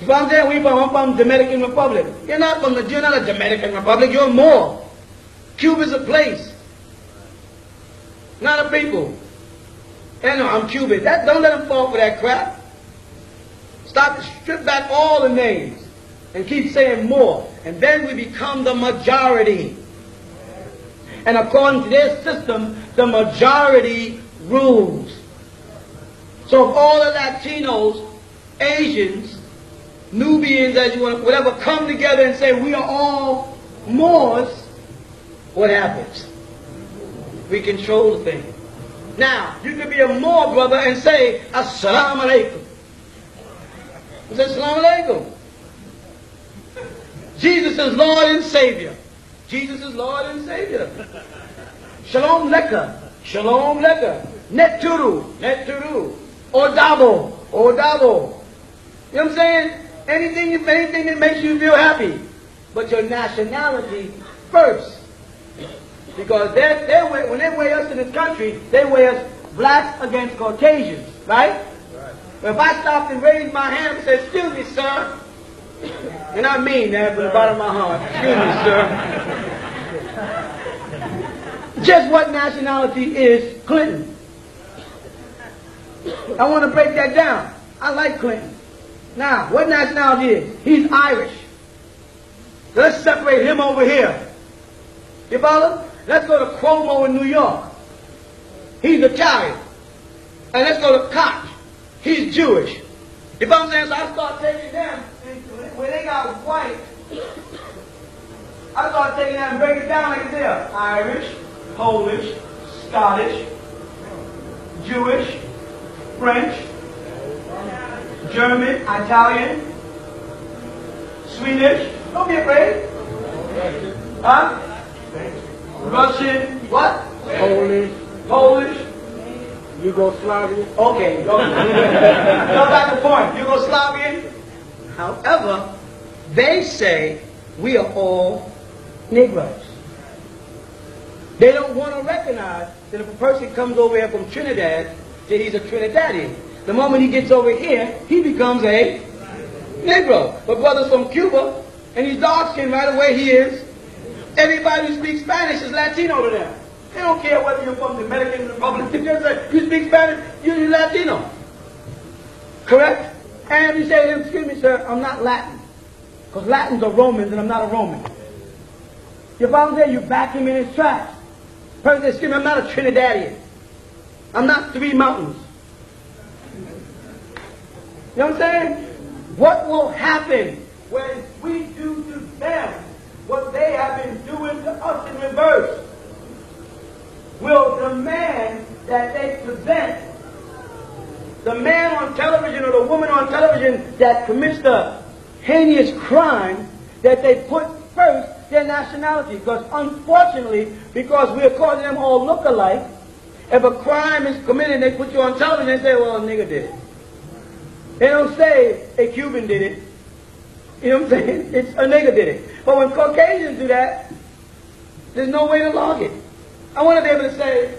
You know what I'm saying? Where you from? I'm from the Dominican Republic. You're not a Dominican Republic. You're a Moor. Cuba's a place, not a people. And no, I'm Cuban. Don't let them fall for that crap. Stop, strip back all the names and keep saying more. And then we become the majority. And according to their system, the majority rules. So if all the Latinos, Asians, Nubians, as you want, whatever, come together and say we are all Moors, what happens? We control the thing. Now, you can be a Moor brother and say, Assalamu alaikum. Say, Assalamu alaikum. Jesus is Lord and Savior. Jesus is Lord and Savior. Shalom leka. Shalom leka. Neturu. Neturu. Odabo. Odabo. You know what I'm saying? Anything that makes you feel happy. But your nationality first. Because when they weigh us in this country, they weigh us blacks against Caucasians, right? But if I stopped and raised my hand and said, excuse me, sir, and I mean that from the bottom of my heart, excuse me, sir. Just what nationality is Clinton? I want to break that down. I like Clinton. Now, what nationality is? He's Irish. Let's separate him over here. You follow? Let's go to Cuomo in New York. He's Italian. And let's go to Koch. He's Jewish. You know what I'm saying? So I start taking them, and when they got white, I start taking them and break it down like this. Irish, Polish, Scottish, Jewish, French, German, Italian, Swedish. Don't be afraid. Huh? Russian, what? Polish. Yugoslavia. Okay, go back to point. Yugoslavian. However, they say we are all Negroes. They don't want to recognize that if a person comes over here from Trinidad, that he's a Trinidadian. The moment he gets over here, he becomes a Negro. But brothers from Cuba, and he's dark skinned right away, he is. Everybody who speaks Spanish is Latino to them. They don't care whether you're from the Dominican Republic. If you speak Spanish, you're Latino. Correct? And you say to them, excuse me, sir, I'm not Latin. Because Latins are Romans and I'm not a Roman. Your father there, you back him in his tracks. Person says, excuse me, I'm not a Trinidadian. I'm not Three Mountains. You know what I'm saying? What will happen when we do to them what they have been doing to us in reverse? Will demand that they present the man on television or the woman on television that commits the heinous crime, that they put first their nationality. Because unfortunately, because we are causing them all look alike, if a crime is committed, they put you on television and say, well, a nigger did it. They don't say a Cuban did it. You know what I'm saying? It's a nigger did it. But when Caucasians do that, there's no way to log it. I want to be able to say,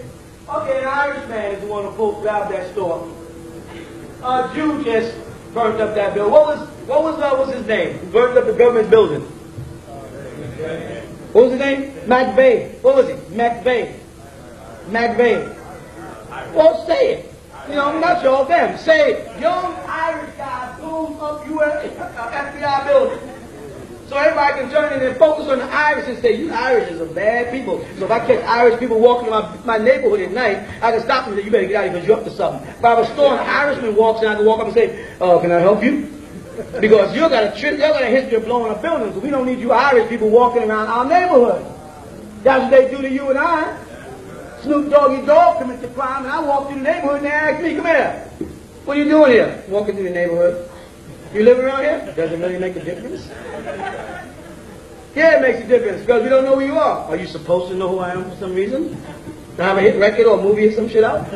okay, an Irish man is the one who robbed that store. A Jew just burnt up that building. What was his name? Who burnt up the government building? What was his name? McVeigh. What was it? McVeigh. Well, say it. You know, not y'all, them. Say, young Irish guy blows up US FBI building. So everybody can turn in and focus on the Irish and say, you Irish are bad people. So if I catch Irish people walking in my neighborhood at night, I can stop them and say, you better get out of here because you're up to something. If I have a store and an Irishman walks in, I can walk up and say, oh, can I help you? Because you got a history of blowing up buildings. So we don't need you Irish people walking around our neighborhood. That's what they do to you and I. Snoop Doggy Dogg commits a crime, and I walk through the neighborhood and they ask me, come here. What are you doing here? Walking through the neighborhood. You live around here? Does it really make a difference? Yeah, it makes a difference, because we don't know who you are. Are you supposed to know who I am for some reason? Do I have a hit record or a movie or some shit out?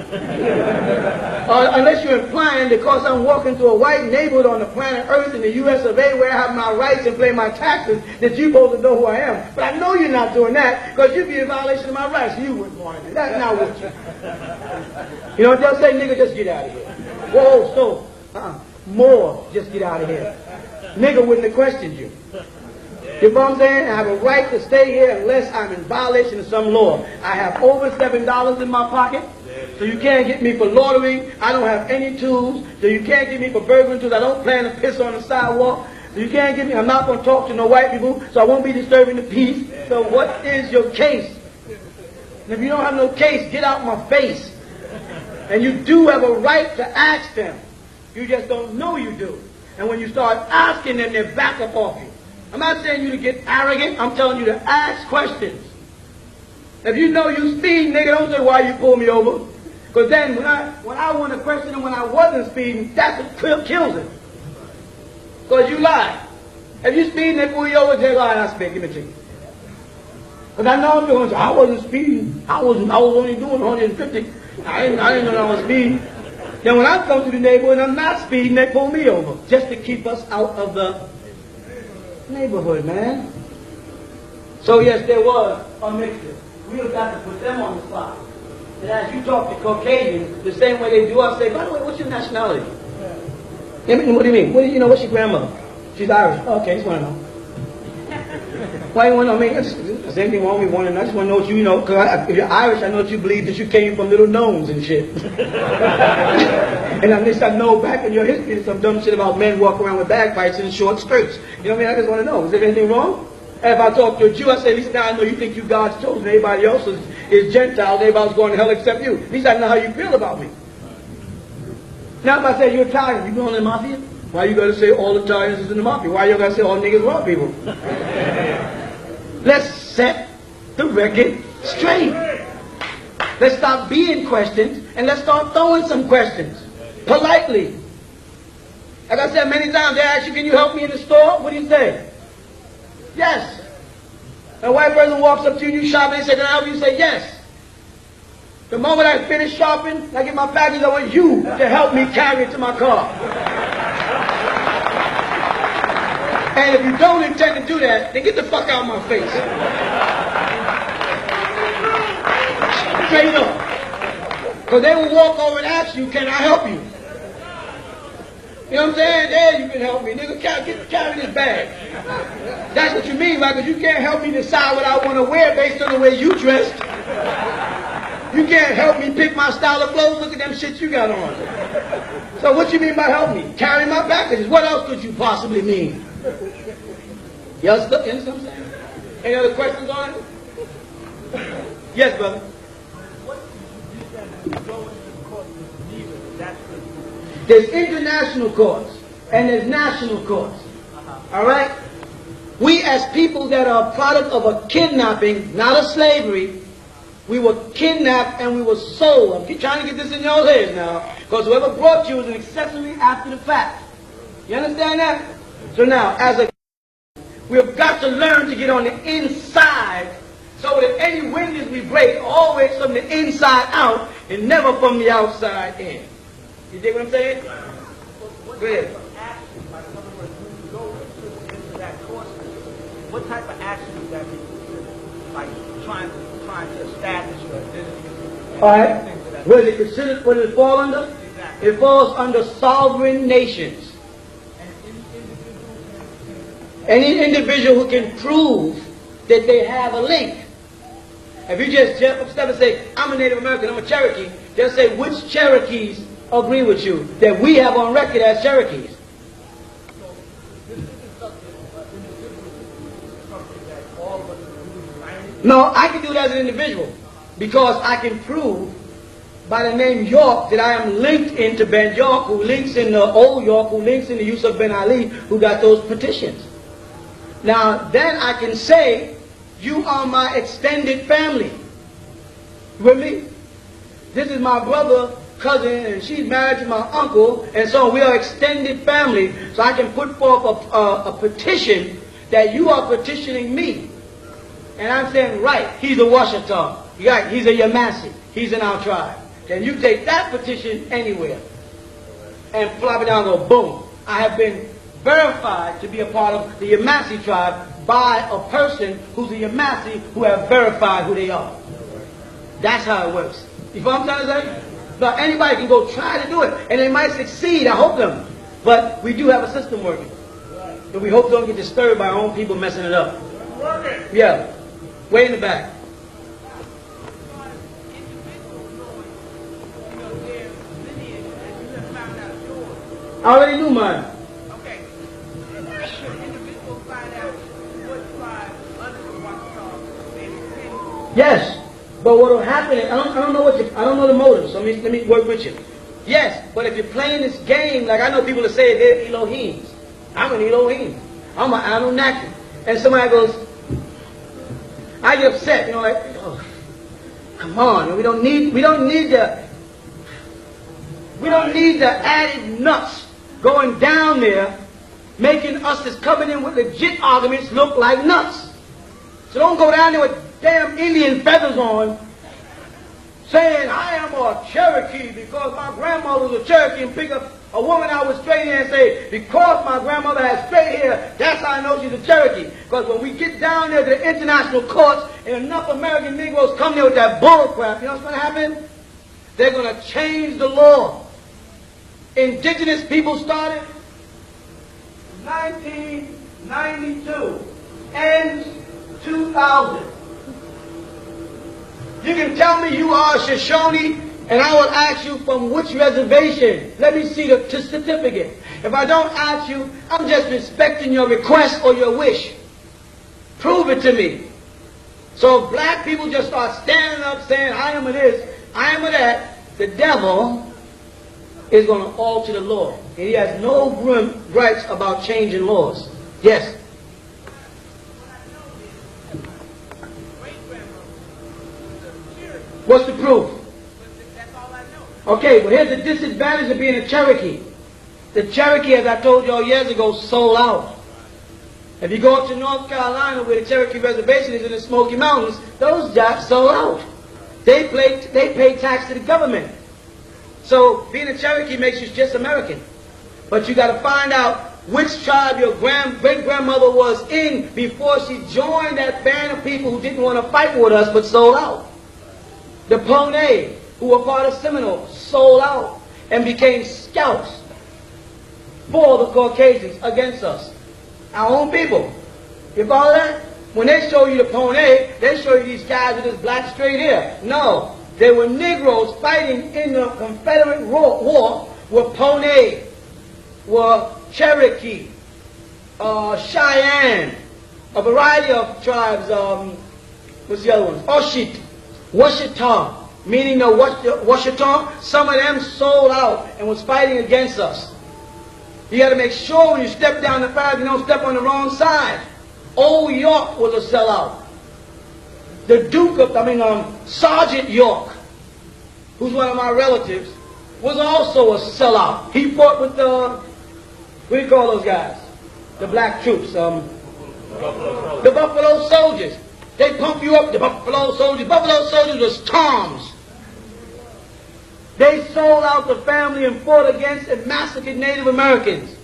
Unless you're implying because I'm walking through a white neighborhood on the planet Earth in the U.S. of A. where I have my rights and pay my taxes, that you're supposed to know who I am. But I know you're not doing that, because you'd be in violation of my rights. You wouldn't want it. That's not what you know what they'll say? Nigga, just get out of here. Whoa, so, more, just get out of here. Nigga wouldn't have questioned you. You know what I'm saying? I have a right to stay here unless I'm in violation of some law. I have over $7 in my pocket, so you can't get me for loitering. I don't have any tools, so you can't get me for burglary tools. I don't plan to piss on the sidewalk, so you can't get me. I'm not going to talk to no white people, so I won't be disturbing the peace. So what is your case? And if you don't have no case, get out my face. And you do have a right to ask them. You just don't know you do. And when you start asking them, they back up off you. I'm not saying you to get arrogant. I'm telling you to ask questions. If you know you speed, nigga, don't say why you pull me over. Because then when I want to question him when I wasn't speeding, that's what kills it. Because you lied. If you speeding, they pull you over, they lie, I speak, give me a ticket. Because I know I'm going to say, I wasn't speeding. I was only doing 150. I didn't know I was speeding. Then when I come to the neighborhood and I'm not speeding, they pull me over. Just to keep us out of the neighborhood, man. So yes, there was a mixture. We have got to put them on the spot. And as you talk to Caucasians, the same way they do us, say, by the way, what's your nationality? Yeah. What do you mean? What's your grandmother? She's Irish. Oh, okay, just want to know. Why you want to know? I mean, there's anything wrong with me wanting to know. I just want to know what you know. Because if you're Irish, I know that you believe that you came from little gnomes and shit. And at least I know back in your history there's some dumb shit about men walking around with bagpipes and short skirts. You know what I mean? I just want to know. Is there anything wrong? And if I talk to a Jew, I say, at least now I know you think you God's chosen. Everybody else is Gentiles. Everybody's going to hell except you. At least I know how you feel about me. Now if I say you're Italian, you going in the mafia? Why you got to say all Italians is in the mafia? Why you got to say all niggas rob people? Let's set the record straight. Let's stop being questions and let's start throwing some questions politely. Like I said many times, they ask you, can you help me in the store? What do you say? Yes. A white person walks up to you, you shopping, they say, can I help you? You say, yes. The moment I finish shopping, I get my package, I want you to help me carry it to my car. And if you don't intend to do that, then get the fuck out of my face. Straight up. Because they will walk over and ask you, can I help you? You know what I'm saying? There you can help me. Nigga, carry this bag. That's what you mean, right? Because you can't help me decide what I want to wear based on the way you dressed. You can't help me pick my style of clothes. Look at them shit you got on. So what you mean by help me? Carry my packages. What else could you possibly mean? You understand what I'm saying? Any other questions on it? Yes, brother. There's international courts and there's national courts. All right? We as people that are a product of a kidnapping, not a slavery, we were kidnapped and we were sold. I'm trying to get this in your heads now, because whoever brought you is an accessory after the fact. You understand that? So now, as a we've got to learn to get on the inside so that any windows we break always from the inside out and never from the outside in. You dig what I'm saying? Go ahead. What type of action would that be? Like trying to establish your identity? All right. What is it considered? What does it fall under? Exactly. It falls under sovereign nations. Any individual who can prove that they have a link. If you just jump up and say, I'm a Native American, I'm a Cherokee, they'll say, which Cherokees agree with you that we have on record as Cherokees? No, I can do that as an individual because I can prove by the name York that I am linked into Ben York, who links in the old York, who links in the Yusuf Ben Ali, who got those petitions. Now, then I can say, you are my extended family. With me? This is my brother, cousin, and she's married to my uncle, and so we are extended family. So I can put forth a petition that you are petitioning me. And I'm saying, right, he's a Washita. Right, he's a Yamasi. He's in our tribe. Then you take that petition anywhere and flop it down and go, boom. I have been verified to be a part of the Yamasi tribe by a person who's a Yamasi who have verified who they are. That's how it works. You follow what I'm trying to say? But anybody can go try to do it, and they might succeed. I hope them. But we do have a system working. And we hope don't get disturbed by our own people messing it up. Yeah. Way in the back. I already knew mine. Okay. Individuals find out what tribe under the Washita. Yes. But what will happen is, I don't know the motive, so let me work with you. Yes, but if you're playing this game, like I know people that say they're Elohims. I'm an Elohim. I'm an Anunnaki. And somebody goes, I get upset, you know, like, oh, come on, we don't need the added nuts going down there, making us that's coming in with legit arguments look like nuts. So don't go down there with damn Indian feathers on, saying I am a Cherokee because my grandmother was a Cherokee, and pick up a woman out with straight hair and say, because my grandmother has straight hair, that's how I know she's a Cherokee. Because when we get down there to the international courts and enough American Negroes come there with that bull crap, you know what's going to happen? They're going to change the law. Indigenous people started 1992, ends 2000. You can tell me you are a Shoshone, and I will ask you from which reservation. Let me see the certificate. If I don't ask you, I'm just respecting your request or your wish. Prove it to me. So if black people just start standing up saying, I am a this, I am a that, the devil is going to alter the law. And he has no rights about changing laws. Yes? What's the proof? That's all I know. Okay, but here's the disadvantage of being a Cherokee. The Cherokee, as I told you all years ago, sold out. If you go up to North Carolina where the Cherokee Reservation is in the Smoky Mountains, those jacks sold out. They pay tax to the government. So being a Cherokee makes you just American. But you got to find out which tribe your great-grandmother was in before she joined that band of people who didn't want to fight with us but sold out. The Pone, who were part of Seminole, sold out and became scouts for the Caucasians against us. Our own people. You follow that? When they show you the Pone, they show you these guys with this black straight hair. No, they were Negroes fighting in the Confederate war were Pone, were Cherokee, Cheyenne, a variety of tribes. What's the other ones? Oshit, Washita, meaning the Washita. Some of them sold out and was fighting against us. You got to make sure when you step down the path, you don't step on the wrong side. Old York was a sellout. The Sergeant York, who's one of my relatives, was also a sellout. He fought with what do you call those guys? The black troops, the Buffalo Soldiers. They pump you up, the Buffalo Soldiers. Buffalo Soldiers was Toms. They sold out the family and fought against and massacred Native Americans.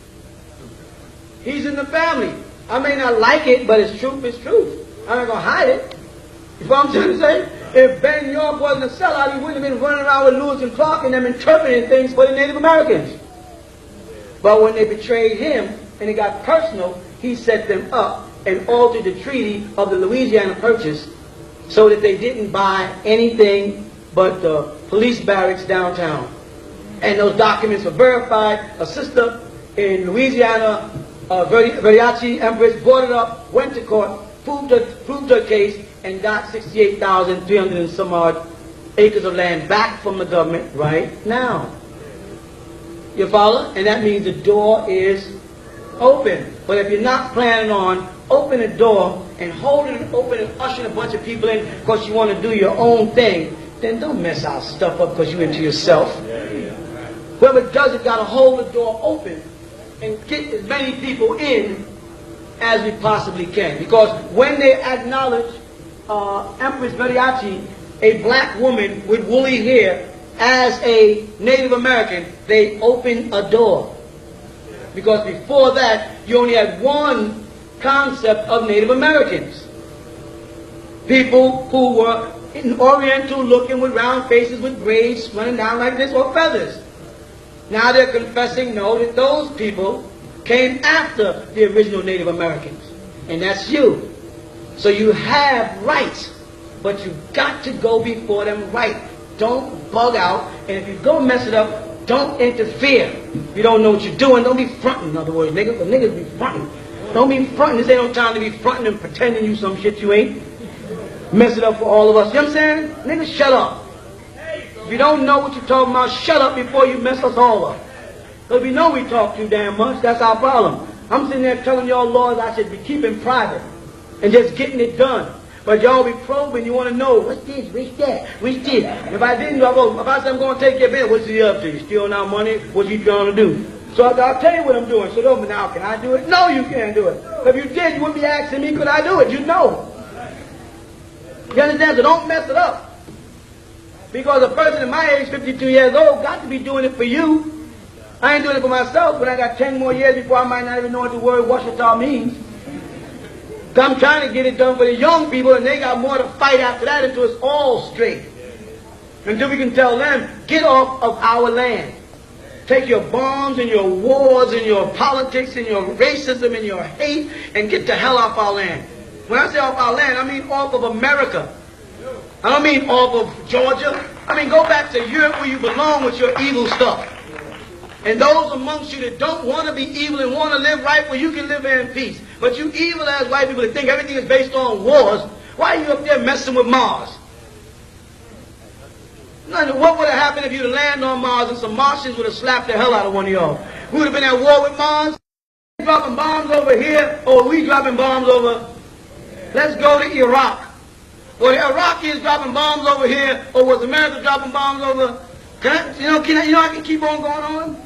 He's in the family. I may not like it, but it's truth is truth. I'm not going to hide it. You know what I'm trying to say? If Ben York wasn't a sellout, he wouldn't have been running around with Lewis and Clark and them interpreting things for the Native Americans. But when they betrayed him and it got personal, he set them up and altered the treaty of the Louisiana Purchase so that they didn't buy anything but the police barracks downtown. And those documents were verified. A sister in Louisiana, Veriachi Empress, brought it up, went to court, proved her case, and got 68,300 and some odd acres of land back from the government right now. You follow? And that means the door is open. But if you're not planning on opening the door and holding it open and ushering a bunch of people in because you want to do your own thing, then don't mess our stuff up because you're into yourself. Whoever does it got to hold the door open and get as many people in as we possibly can. Because when they acknowledge Empress Veriachi, a black woman with woolly hair, as a Native American, they open a door. Because before that, you only had one concept of Native Americans. People who were in Oriental looking with round faces with braids running down like this or feathers. Now they're confessing no, that those people came after the original Native Americans. And that's you. So you have rights, but you've got to go before them right. Don't bug out, and if you go mess it up, don't interfere. If you don't know what you're doing, don't be fronting, in other words, niggas. But niggas be fronting. Don't be fronting. This ain't no time to be fronting and pretending you some shit you ain't. Mess it up for all of us. You know what I'm saying? Niggas, shut up. If you don't know what you're talking about, shut up before you mess us all up. Because we know we talk too damn much. That's our problem. I'm sitting there telling y'all laws I should be keeping private and just getting it done. But y'all be probing, you want to know, what's this, what's that, what's this? If I didn't, if I said I'm going to take your bill, what's he up to? You stealing our money? What's he trying to do? So I'll tell you what I'm doing. So now, can I do it? No, you can't do it. If you did, you wouldn't be asking me, could I do it? You'd know. You understand? So don't mess it up. Because a person in my age, 52 years old, got to be doing it for you. I ain't doing it for myself, but I got 10 more years before I might not even know what the word Washita means. I'm trying to get it done for the young people, and they got more to fight after that until it's all straight. Until we can tell them, get off of our land. Take your bombs and your wars and your politics and your racism and your hate and get the hell off our land. When I say off our land, I mean off of America. I don't mean off of Georgia. I mean go back to Europe where you belong with your evil stuff. And those amongst you that don't want to be evil and want to live right, well, you can live there in peace. But you evil as white people that think everything is based on wars, why are you up there messing with Mars? What would have happened if you'd landed on Mars and some Martians would have slapped the hell out of one of y'all? We would have been at war with Mars? Dropping bombs over here, or we dropping bombs over? Let's go to Iraq. Were the Iraqis dropping bombs over here, or was America dropping bombs over? I can keep on going on?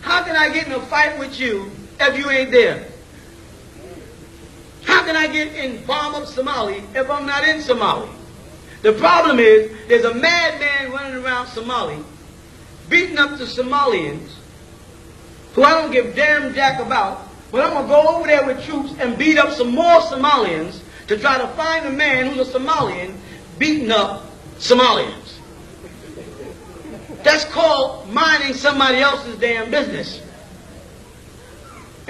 How can I get in a fight with you if you ain't there? How can I get in bomb up Somali if I'm not in Somali? The problem is, there's a madman running around Somali, beating up the Somalians, who I don't give damn jack about, but I'm going to go over there with troops and beat up some more Somalians to try to find a man who's a Somalian beating up Somalians. That's called minding somebody else's damn business.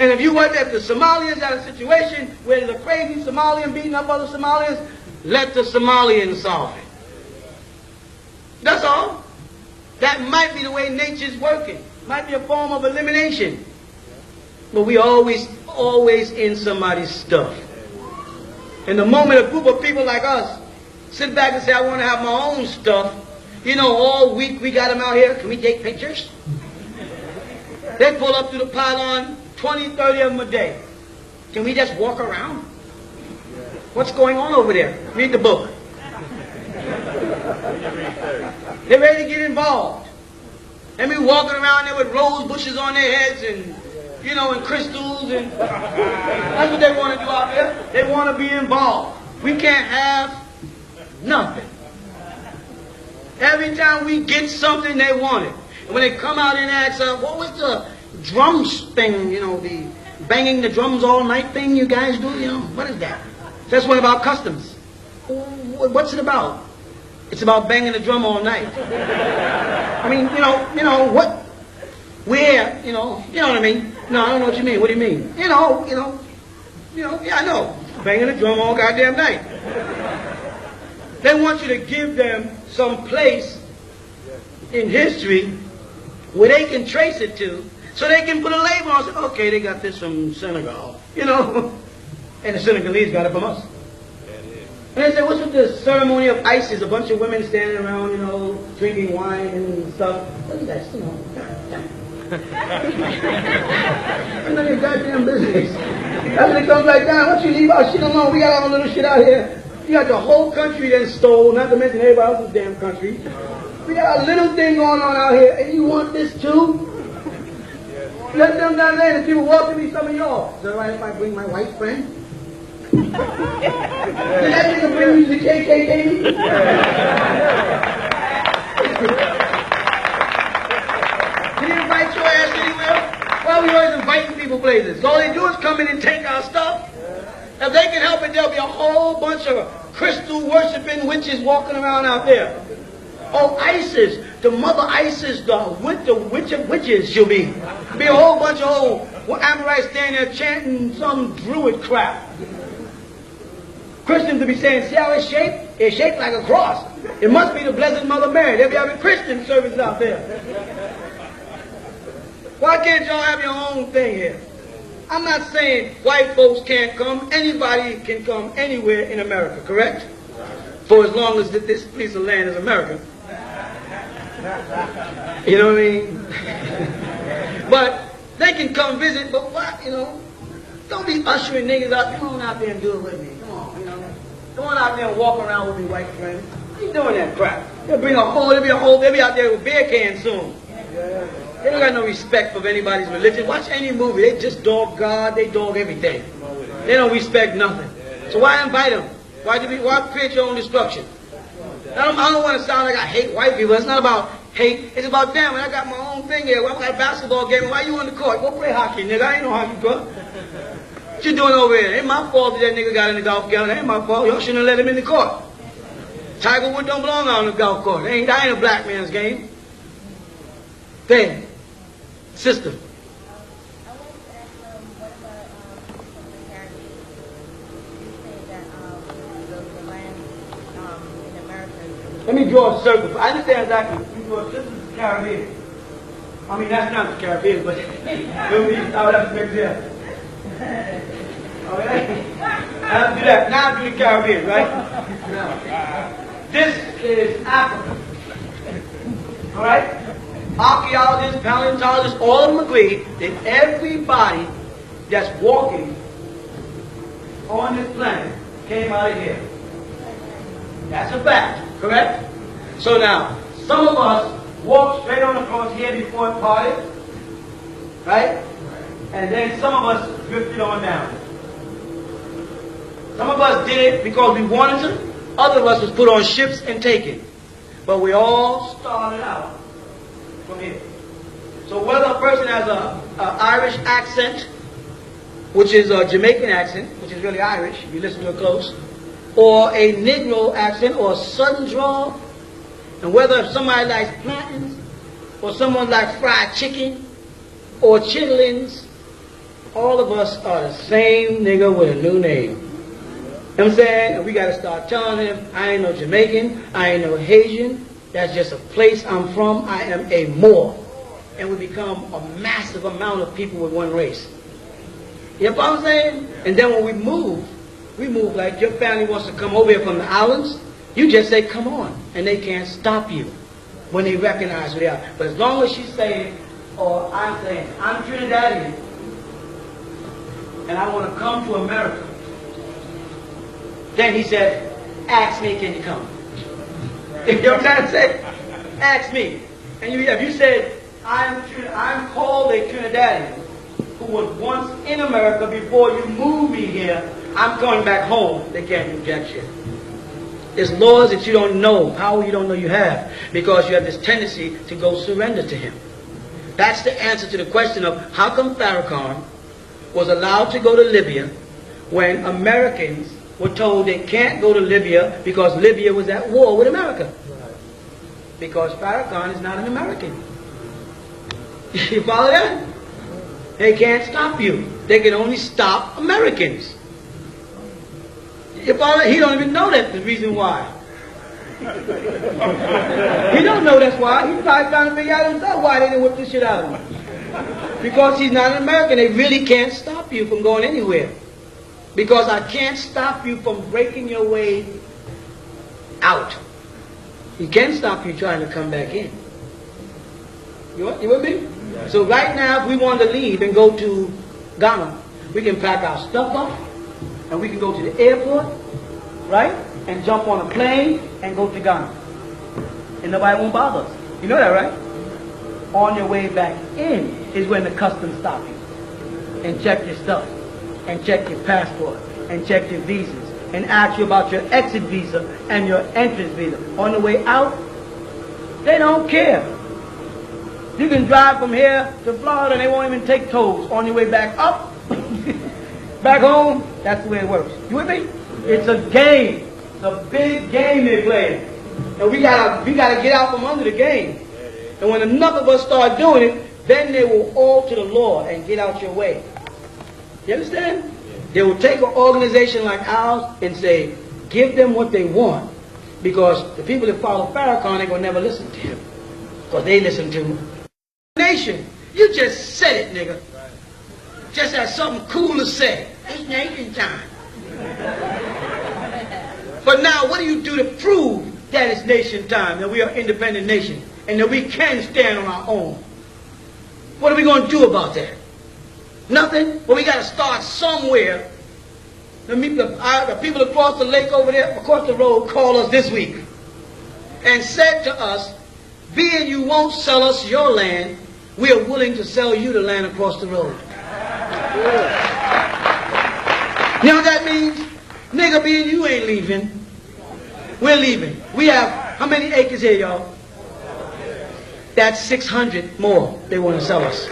And if the Somalians are in a situation where there's a crazy Somalian beating up other Somalians, let the Somalians solve it. That's all. That might be the way nature's working. Might be a form of elimination. But we always in somebody's stuff. And the moment a group of people like us sit back and say, I want to have my own stuff, all week we got them out here, can we take pictures? They pull up to the pylon, 20, 30 of them a day. Can we just walk around? What's going on over there? Read the book. They're ready to get involved. They be walking around there with rose bushes on their heads and, and crystals, and that's what they want to do out there. They want to be involved. We can't have nothing. Every time we get something, they want it. And when they come out and ask us, what was the drums thing, the banging the drums all night thing you guys do, what is that? That's one of our customs. What's it about? It's about banging the drum all night. I mean, what? Where? You know what I mean? No, I don't know what you mean. What do you mean? Yeah, I know. Banging the drum all goddamn night. They want you to give them some place in history where they can trace it to, so they can put a label on it. Okay, they got this from Senegal, and the Senegalese got it from us. And they say, what's with the ceremony of ISIS? A bunch of women standing around, drinking wine and stuff. Look at that, None of your goddamn business. After it comes back down, once you leave our shit alone, we got our little shit out here. You got the whole country then stole, not to mention everybody else's damn country. We got a little thing going on out here, and you want this too? Let them down there, and people walk to me, some of y'all. Is it all right if I bring my white friend? Did that nigga bring you to the KKK? Did he invite your ass anywhere? Why are we always inviting people places? All they do is come in and take our stuff. If they can help it, there'll be a whole bunch of crystal-worshipping witches walking around out there. Oh, Isis, the mother Isis, the witch of witches she'll be. Be a whole bunch of old Amorites standing there chanting some druid crap. Christians will be saying, see how it's shaped? It's shaped like a cross. It must be the Blessed Mother Mary. They'll be having Christian services out there. Why can't y'all have your own thing here? I'm not saying white folks can't come. Anybody can come anywhere in America, correct? For as long as this piece of land is American. You know what I mean? But they can come visit, but what, don't be ushering niggas out. Come on out there and do it with me. Come on, Come on out there and walk around with me, white friend. You doing that crap. They'll be out there with beer cans soon. They don't got no respect for anybody's religion. Watch any movie. They just dog God. They dog everything. They don't respect nothing. So why invite them? Why create your own destruction? I don't want to sound like I hate white people. It's not about hate. It's about them. I got my own thing here. I got a basketball game. Why you on the court? Go play hockey, nigga. I ain't no hockey club. What you doing over here? Ain't my fault that nigga got in the golf gallery. Ain't my fault. Y'all shouldn't have let him in the court. Tiger Woods don't belong on the golf course. That ain't a black man's game. Thing. Sister. Let me draw a circle. I understand exactly. This is the Caribbean. I mean, that's not the Caribbean, but that's the big deal. All right? I'll do that. Now I'll do the Caribbean, right? Now, this is Africa. All right? Archaeologists, paleontologists, all of them agree that everybody that's walking on this planet came out of here. That's a fact, correct? So now, some of us walked straight on across here before it parted. Right? And then some of us drifted on down. Some of us did it because we wanted to. Other of us was put on ships and taken. But we all started out from here. So whether a person has a Irish accent, which is a Jamaican accent, which is really Irish, if you listen to it close, or a Negro accent, or a Southern drawl, and whether somebody likes plantains, or someone likes fried chicken, or chitlins, all of us are the same nigga with a new name. You know what I'm saying? And we got to start telling him, I ain't no Jamaican, I ain't no Haitian, that's just a place I'm from, I am a Moor. And we become a massive amount of people with one race. You know what I'm saying? And then when we move like your family wants to come over here from the islands, you just say, come on. And they can't stop you when they recognize who they are. But as long as she's saying, or I'm saying, I'm Trinidadian, and I want to come to America, then he said, ask me, can you come? You know what I'm trying to say? Ask me. And if you said, I'm called a Trinidadian who was once in America before you moved me here, I'm going back home, they can't reject you. There's laws that you don't know, power you don't know you have, because you have this tendency to go surrender to him. That's the answer to the question of how come Farrakhan was allowed to go to Libya when Americans were told they can't go to Libya because Libya was at war with America. Because Farrakhan is not an American. You follow that? They can't stop you. They can only stop Americans. You follow that? He don't even know that's the reason why. He don't know that's why. He's probably trying to figure out himself why they didn't whip this shit out of him. Because he's not an American. They really can't stop you from going anywhere. Because I can't stop you from breaking your way out. He can stop you trying to come back in. You with me? Yeah. So right now, if we want to leave and go to Ghana, we can pack our stuff up and we can go to the airport, right? And jump on a plane and go to Ghana. And nobody won't bother us. You know that, right? On your way back in is when the customs stop you and check your stuff and check your passport and check your visas and ask you about your exit visa and your entrance visa. On the way out, they don't care. You can drive from here to Florida and they won't even take tolls. On your way back up, back home, that's the way it works. You with me? It's a game. It's a big game they're playing. And we gotta get out from under the game. And when enough of us start doing it, then they will alter the law and get out your way. You understand? They will take an organization like ours and say, give them what they want. Because the people that follow Farrakhan ain't gonna never listen to him. Because they listen to nation. You just said it, nigga. Just as something cool to say. It's nation time. But now, what do you do to prove that it's nation time, that we are an independent nation, and that we can stand on our own? What are we going to do about that? Nothing? Well, we got to start somewhere. The people across the lake over there, across the road, called us this week and said to us, being you won't sell us your land, we are willing to sell you the land across the road. You know what that means? Nigga, being you ain't leaving. We're leaving. We have, how many acres here, y'all? That's 600 more they want to sell us.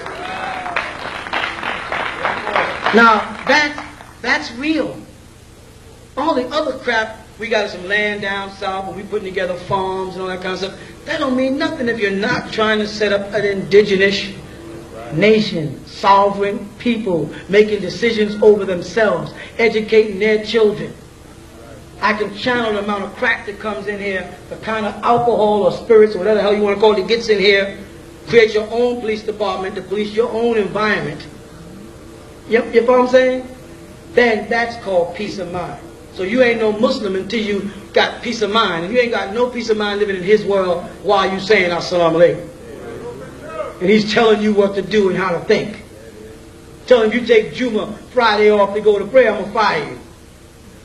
Now, that's real. All the other crap, we got some land down south and we putting together farms and all that kind of stuff. That don't mean nothing if you're not trying to set up an indigenous nation, sovereign people, making decisions over themselves, educating their children. I can channel the amount of crack that comes in here, the kind of alcohol or spirits or whatever the hell you want to call it that gets in here, create your own police department to police your own environment. You know what I'm saying? Then that's called peace of mind. So you ain't no Muslim until you got peace of mind. And you ain't got no peace of mind living in his world while you saying Assalamu alaikum. And he's telling you what to do and how to think. Telling you take Juma Friday off to go to prayer, I'm going to fire you.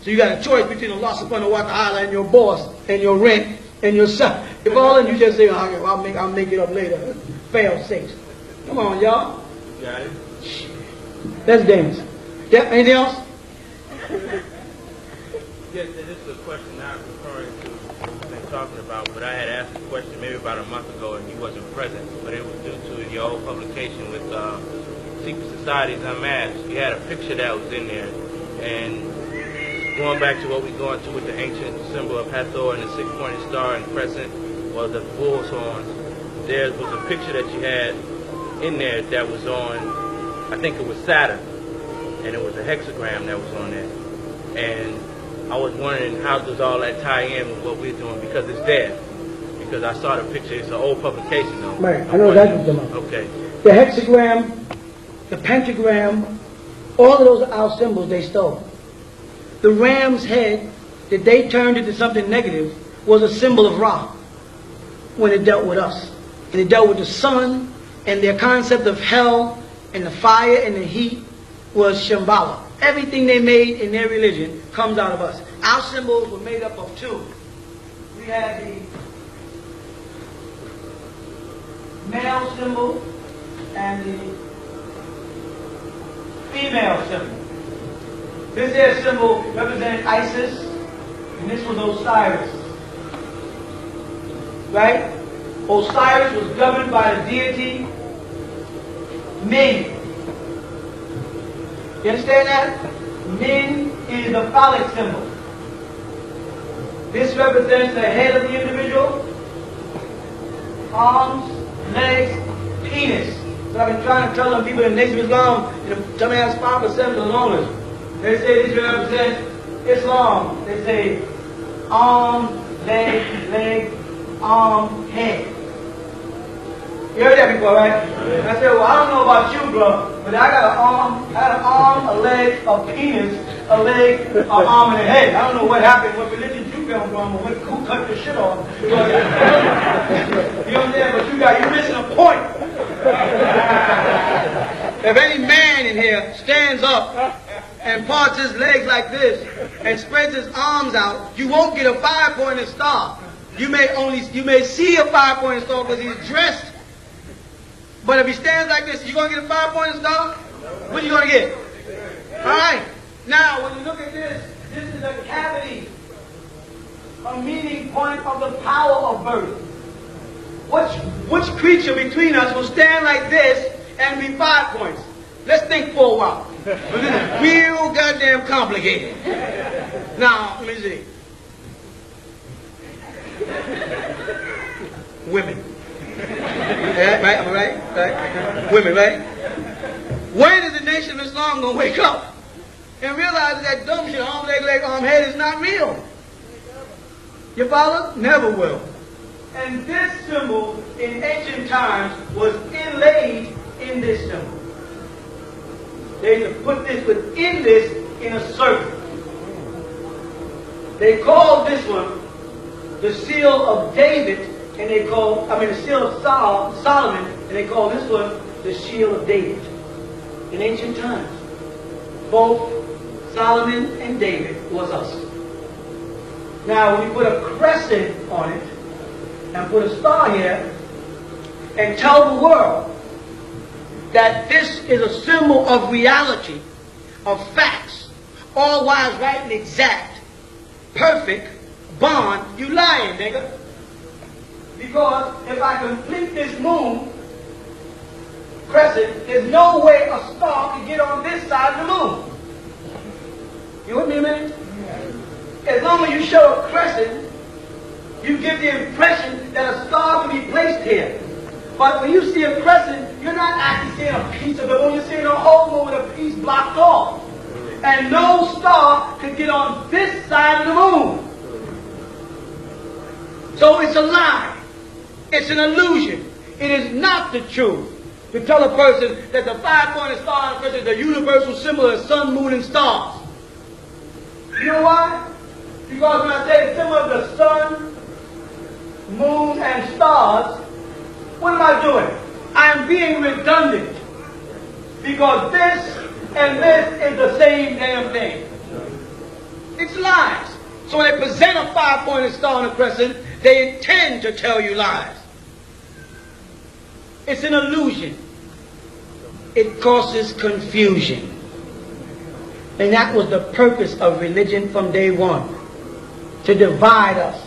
So you got a choice between Allah subhanahu wa ta'ala and your boss and your rent and your son. If all of you just say, I'll make it up later. Fail safe. Come on, y'all. Got it? Let's dance. Yeah, anything else? Yes, this is a question not referring to what we've been talking about, but I had asked a question maybe about a month ago and he wasn't present, but it was due to your old publication with Secret Societies Unmasked. You had a picture that was in there, and going back to what we're going to with the ancient symbol of Hathor and the six-pointed star and crescent, or the bull's horns, there was a picture that you had in there that was on, I think it was Saturn, and it was a hexagram that was on there. And I was wondering, how does all that tie in with what we're doing? Because it's there. Because I saw the picture. It's an old publication, though. Right, I know that's what you're talking about. Okay. The hexagram, the pentagram, all of those are our symbols they stole. The ram's head that they turned into something negative was a symbol of Ra when it dealt with us. And it dealt with the sun, and their concept of hell and the fire and the heat was Shambhala. Everything they made in their religion comes out of us. Our symbols were made up of two. We had the male symbol and the female symbol. This here symbol represented Isis, and this was Osiris. Right? Osiris was governed by the deity Min. You understand that? Min is the phallic symbol. This represents the head of the individual, arms, legs, penis. So I've been trying to tell them people in the Nation of Islam, tell me has 5% of the longest. They say this represents Islam. They say arm, leg, arm, head. You heard that before, right? And I said, well, I don't know about you, bro, but I got an arm, a leg, a penis, a leg, an arm, and a head. I don't know what happened, what religion you come from, or who cut the shit off. You know what I'm saying? But you're missing a point. If any man in here stands up and parts his legs like this and spreads his arms out, you won't get a 5-pointed star. You may see a 5-pointed star because he's dressed. But if he stands like this, you going to get a 5-pointed star? What are you going to get? All right. Now, when you look at this, this is a cavity, a meeting point of the power of birth. Which creature between us will stand like this and be 5 points? Let's think for a while. But this is real goddamn complicated. Now, let me see. Women. Yeah, right? Am I right? Right? Women, right? When is the Nation of Islam going to wake up and realize that dumb shit, arm, leg, arm, head is not real? You follow? Never will. And this symbol in ancient times was inlaid in this symbol. They used to put this within this in a circle. They called this one the seal of David, and the seal of Solomon, and they call this one the shield of David. In ancient times, both Solomon and David was us. Now, when we put a crescent on it, and put a star here, and tell the world that this is a symbol of reality, of facts, all wise, right, and exact, perfect, bond, you lying, nigga. Because if I complete this moon crescent, there's no way a star can get on this side of the moon. You with me, man? As long as you show a crescent, you give the impression that a star can be placed here. But when you see a crescent, you're not actually seeing a piece of the moon, you're seeing a whole moon with a piece blocked off. And no star could get on this side of the moon. So it's a lie. It's an illusion. It is not the truth to tell a person that the 5-pointed star in is the universal symbol of the sun, moon, and stars. You know why? Because when I say the symbol of the sun, moon, and stars, what am I doing? I am being redundant. Because this and this is the same damn thing. It's lies. So when they present a 5-pointed star on a crescent, they intend to tell you lies. It's an illusion. it causes confusion. And that was the purpose of religion from day one. To divide us.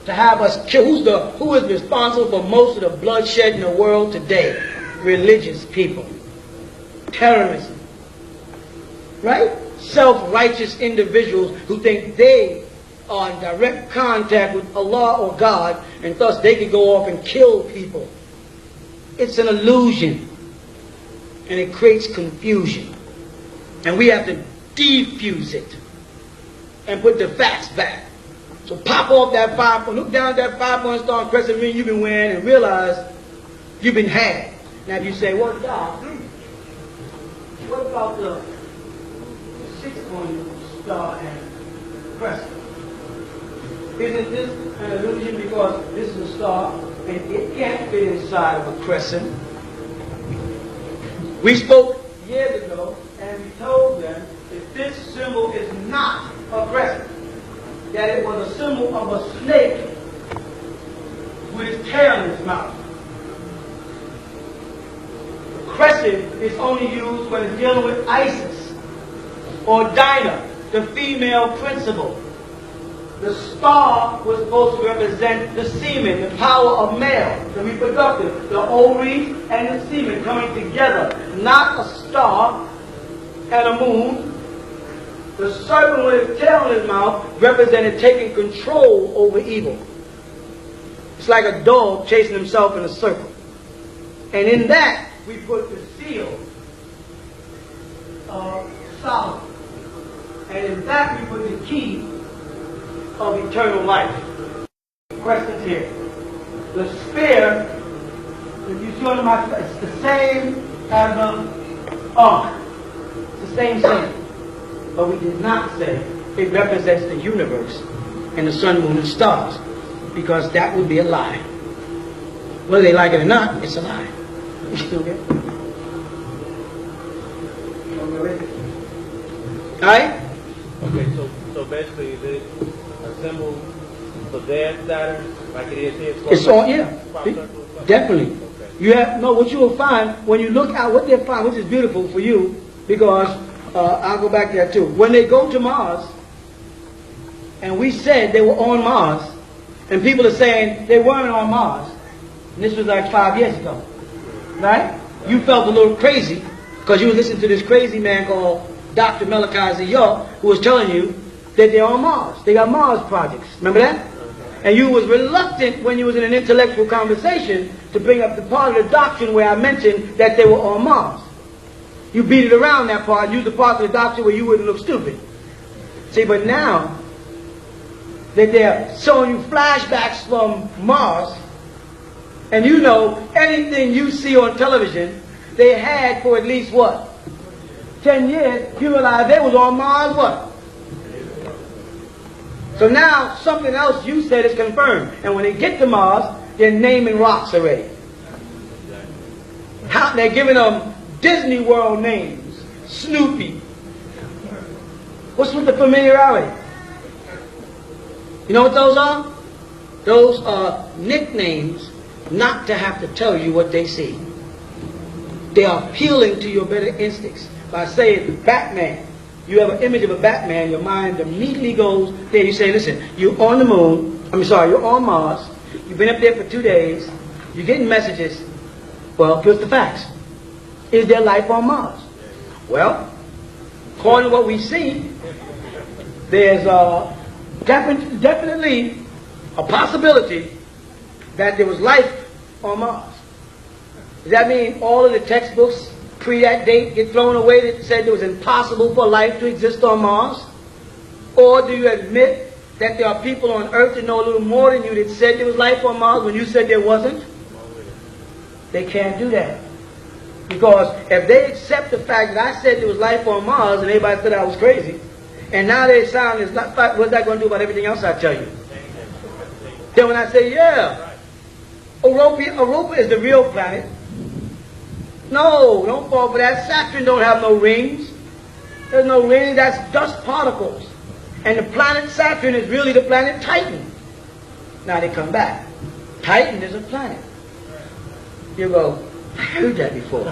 To have us kill. Who is responsible for most of the bloodshed in the world today? Religious people. Terrorism. Right? Self-righteous individuals who think they are in direct contact with Allah or God, and thus they can go off and kill people. It's an illusion. And it creates confusion. And we have to defuse it and put the facts back. So pop off that 5 point, look down at that 5-point star and crescent ring you've been wearing and realize you've been had. Now if you say, well, God, what about the 6-point star and crescent? Isn't this an illusion because this is a star and it can't fit inside of a crescent? We spoke years ago and we told them that this symbol is not a crescent, that it was a symbol of a snake with its tail in its mouth. The crescent is only used when it's dealing with Isis or Dinah, the female principle. The star was supposed to represent the semen, the power of male, the reproductive, the ovaries and the semen coming together. Not a star and a moon. The serpent with his tail in his mouth represented taking control over evil. It's like a dog chasing himself in a circle. And in that, we put the seal of Solomon. And in that, we put the key of eternal life. Questions here. The spear, if you see on my face, it's the same as the ark. It's the same thing. But we did not say it represents the universe and the sun, moon, and stars, because that would be a lie. Whether they like it or not, it's a lie. Okay? Alright? Okay, so basically, is it a symbol for their Saturn, like it is here? It's all, yeah. Definitely. Okay. You have, no, what you will find, when you look at what they find, which is beautiful for you, because I'll go back there too. When they go to Mars, and we said they were on Mars, and people are saying they weren't on Mars, and this was like 5 years ago, right? You felt a little crazy, because you were listening to this crazy man called Dr. Malachi Z York, who was telling you that they're on Mars. They got Mars projects. Remember that? And you was reluctant when you was in an intellectual conversation to bring up the part of the doctrine where I mentioned that they were on Mars. You beat it around that part, use the part of the doctrine where you wouldn't look stupid. See, but now that they're showing you flashbacks from Mars, and you know anything you see on television, they had for at least what? 10 years, you realize they was on Mars what? So now something else you said is confirmed. And when they get to Mars, they're naming rocks already. They're giving them Disney World names. Snoopy. What's with the familiarity? You know what those are? Those are nicknames not to have to tell you what they see. They are appealing to your better instincts. By saying Batman, you have an image of a Batman, your mind immediately goes there. You say, listen, you're on the moon, you're on Mars, you've been up there for 2 days, you're getting messages. Well, here's the facts. Is there life on Mars? Well, according to what we see, there's definitely a possibility that there was life on Mars. Does that mean all of the textbooks pre that date get thrown away that said it was impossible for life to exist on Mars? Or do you admit that there are people on Earth that know a little more than you that said there was life on Mars when you said there wasn't? They can't do that. Because if they accept the fact that I said there was life on Mars and everybody said I was crazy, and now they sound is not, what's that going to do about everything else I tell you? Then when I say, yeah, Europa is the real planet. No, don't fall for that. Saturn don't have no rings. There's no rings. That's dust particles. And the planet Saturn is really the planet Titan. Now they come back. Titan is a planet. You go, I heard that before.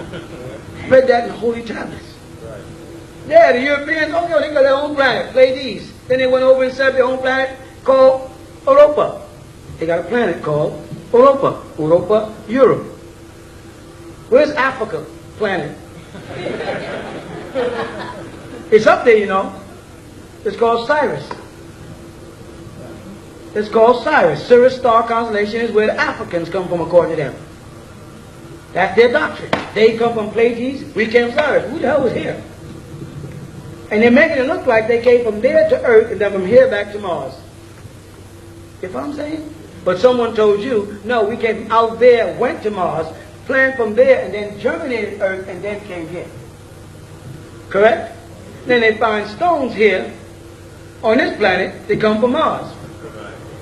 Read that in the Holy Tablets. Yeah, the Europeans, okay, they got their own planet, Pleiades. Then they went over and set up their own planet called Europa. They got a planet called Europa. Europa, Europe. Where's Africa planet? It's up there, you know. It's called Sirius. It's called Sirius. Sirius star constellation is where the Africans come from, according to them. That's their doctrine. They come from Pleiades, we came from Sirius. Who the hell was here? And they're making it look like they came from there to Earth and then from here back to Mars. You know what I'm saying? But someone told you, no, we came from out there, went to Mars, planned from there, and then germinated Earth, and then came here. Correct? Then they find stones here on this planet. They come from Mars.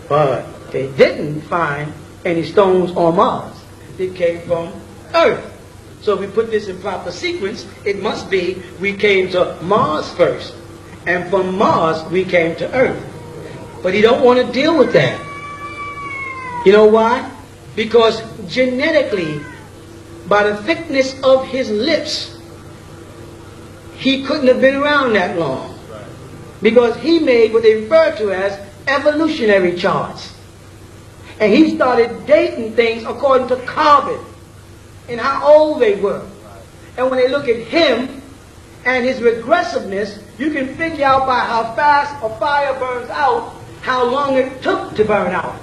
But they didn't find any stones on Mars. They came from Earth. So if we put this in proper sequence, it must be we came to Mars first. And from Mars, we came to Earth. But he don't want to deal with that. You know why? Because genetically, by the thickness of his lips, he couldn't have been around that long. Because he made what they refer to as evolutionary charts. And he started dating things according to carbon and how old they were. And when they look at him and his regressiveness, you can figure out by how fast a fire burns out how long it took to burn out.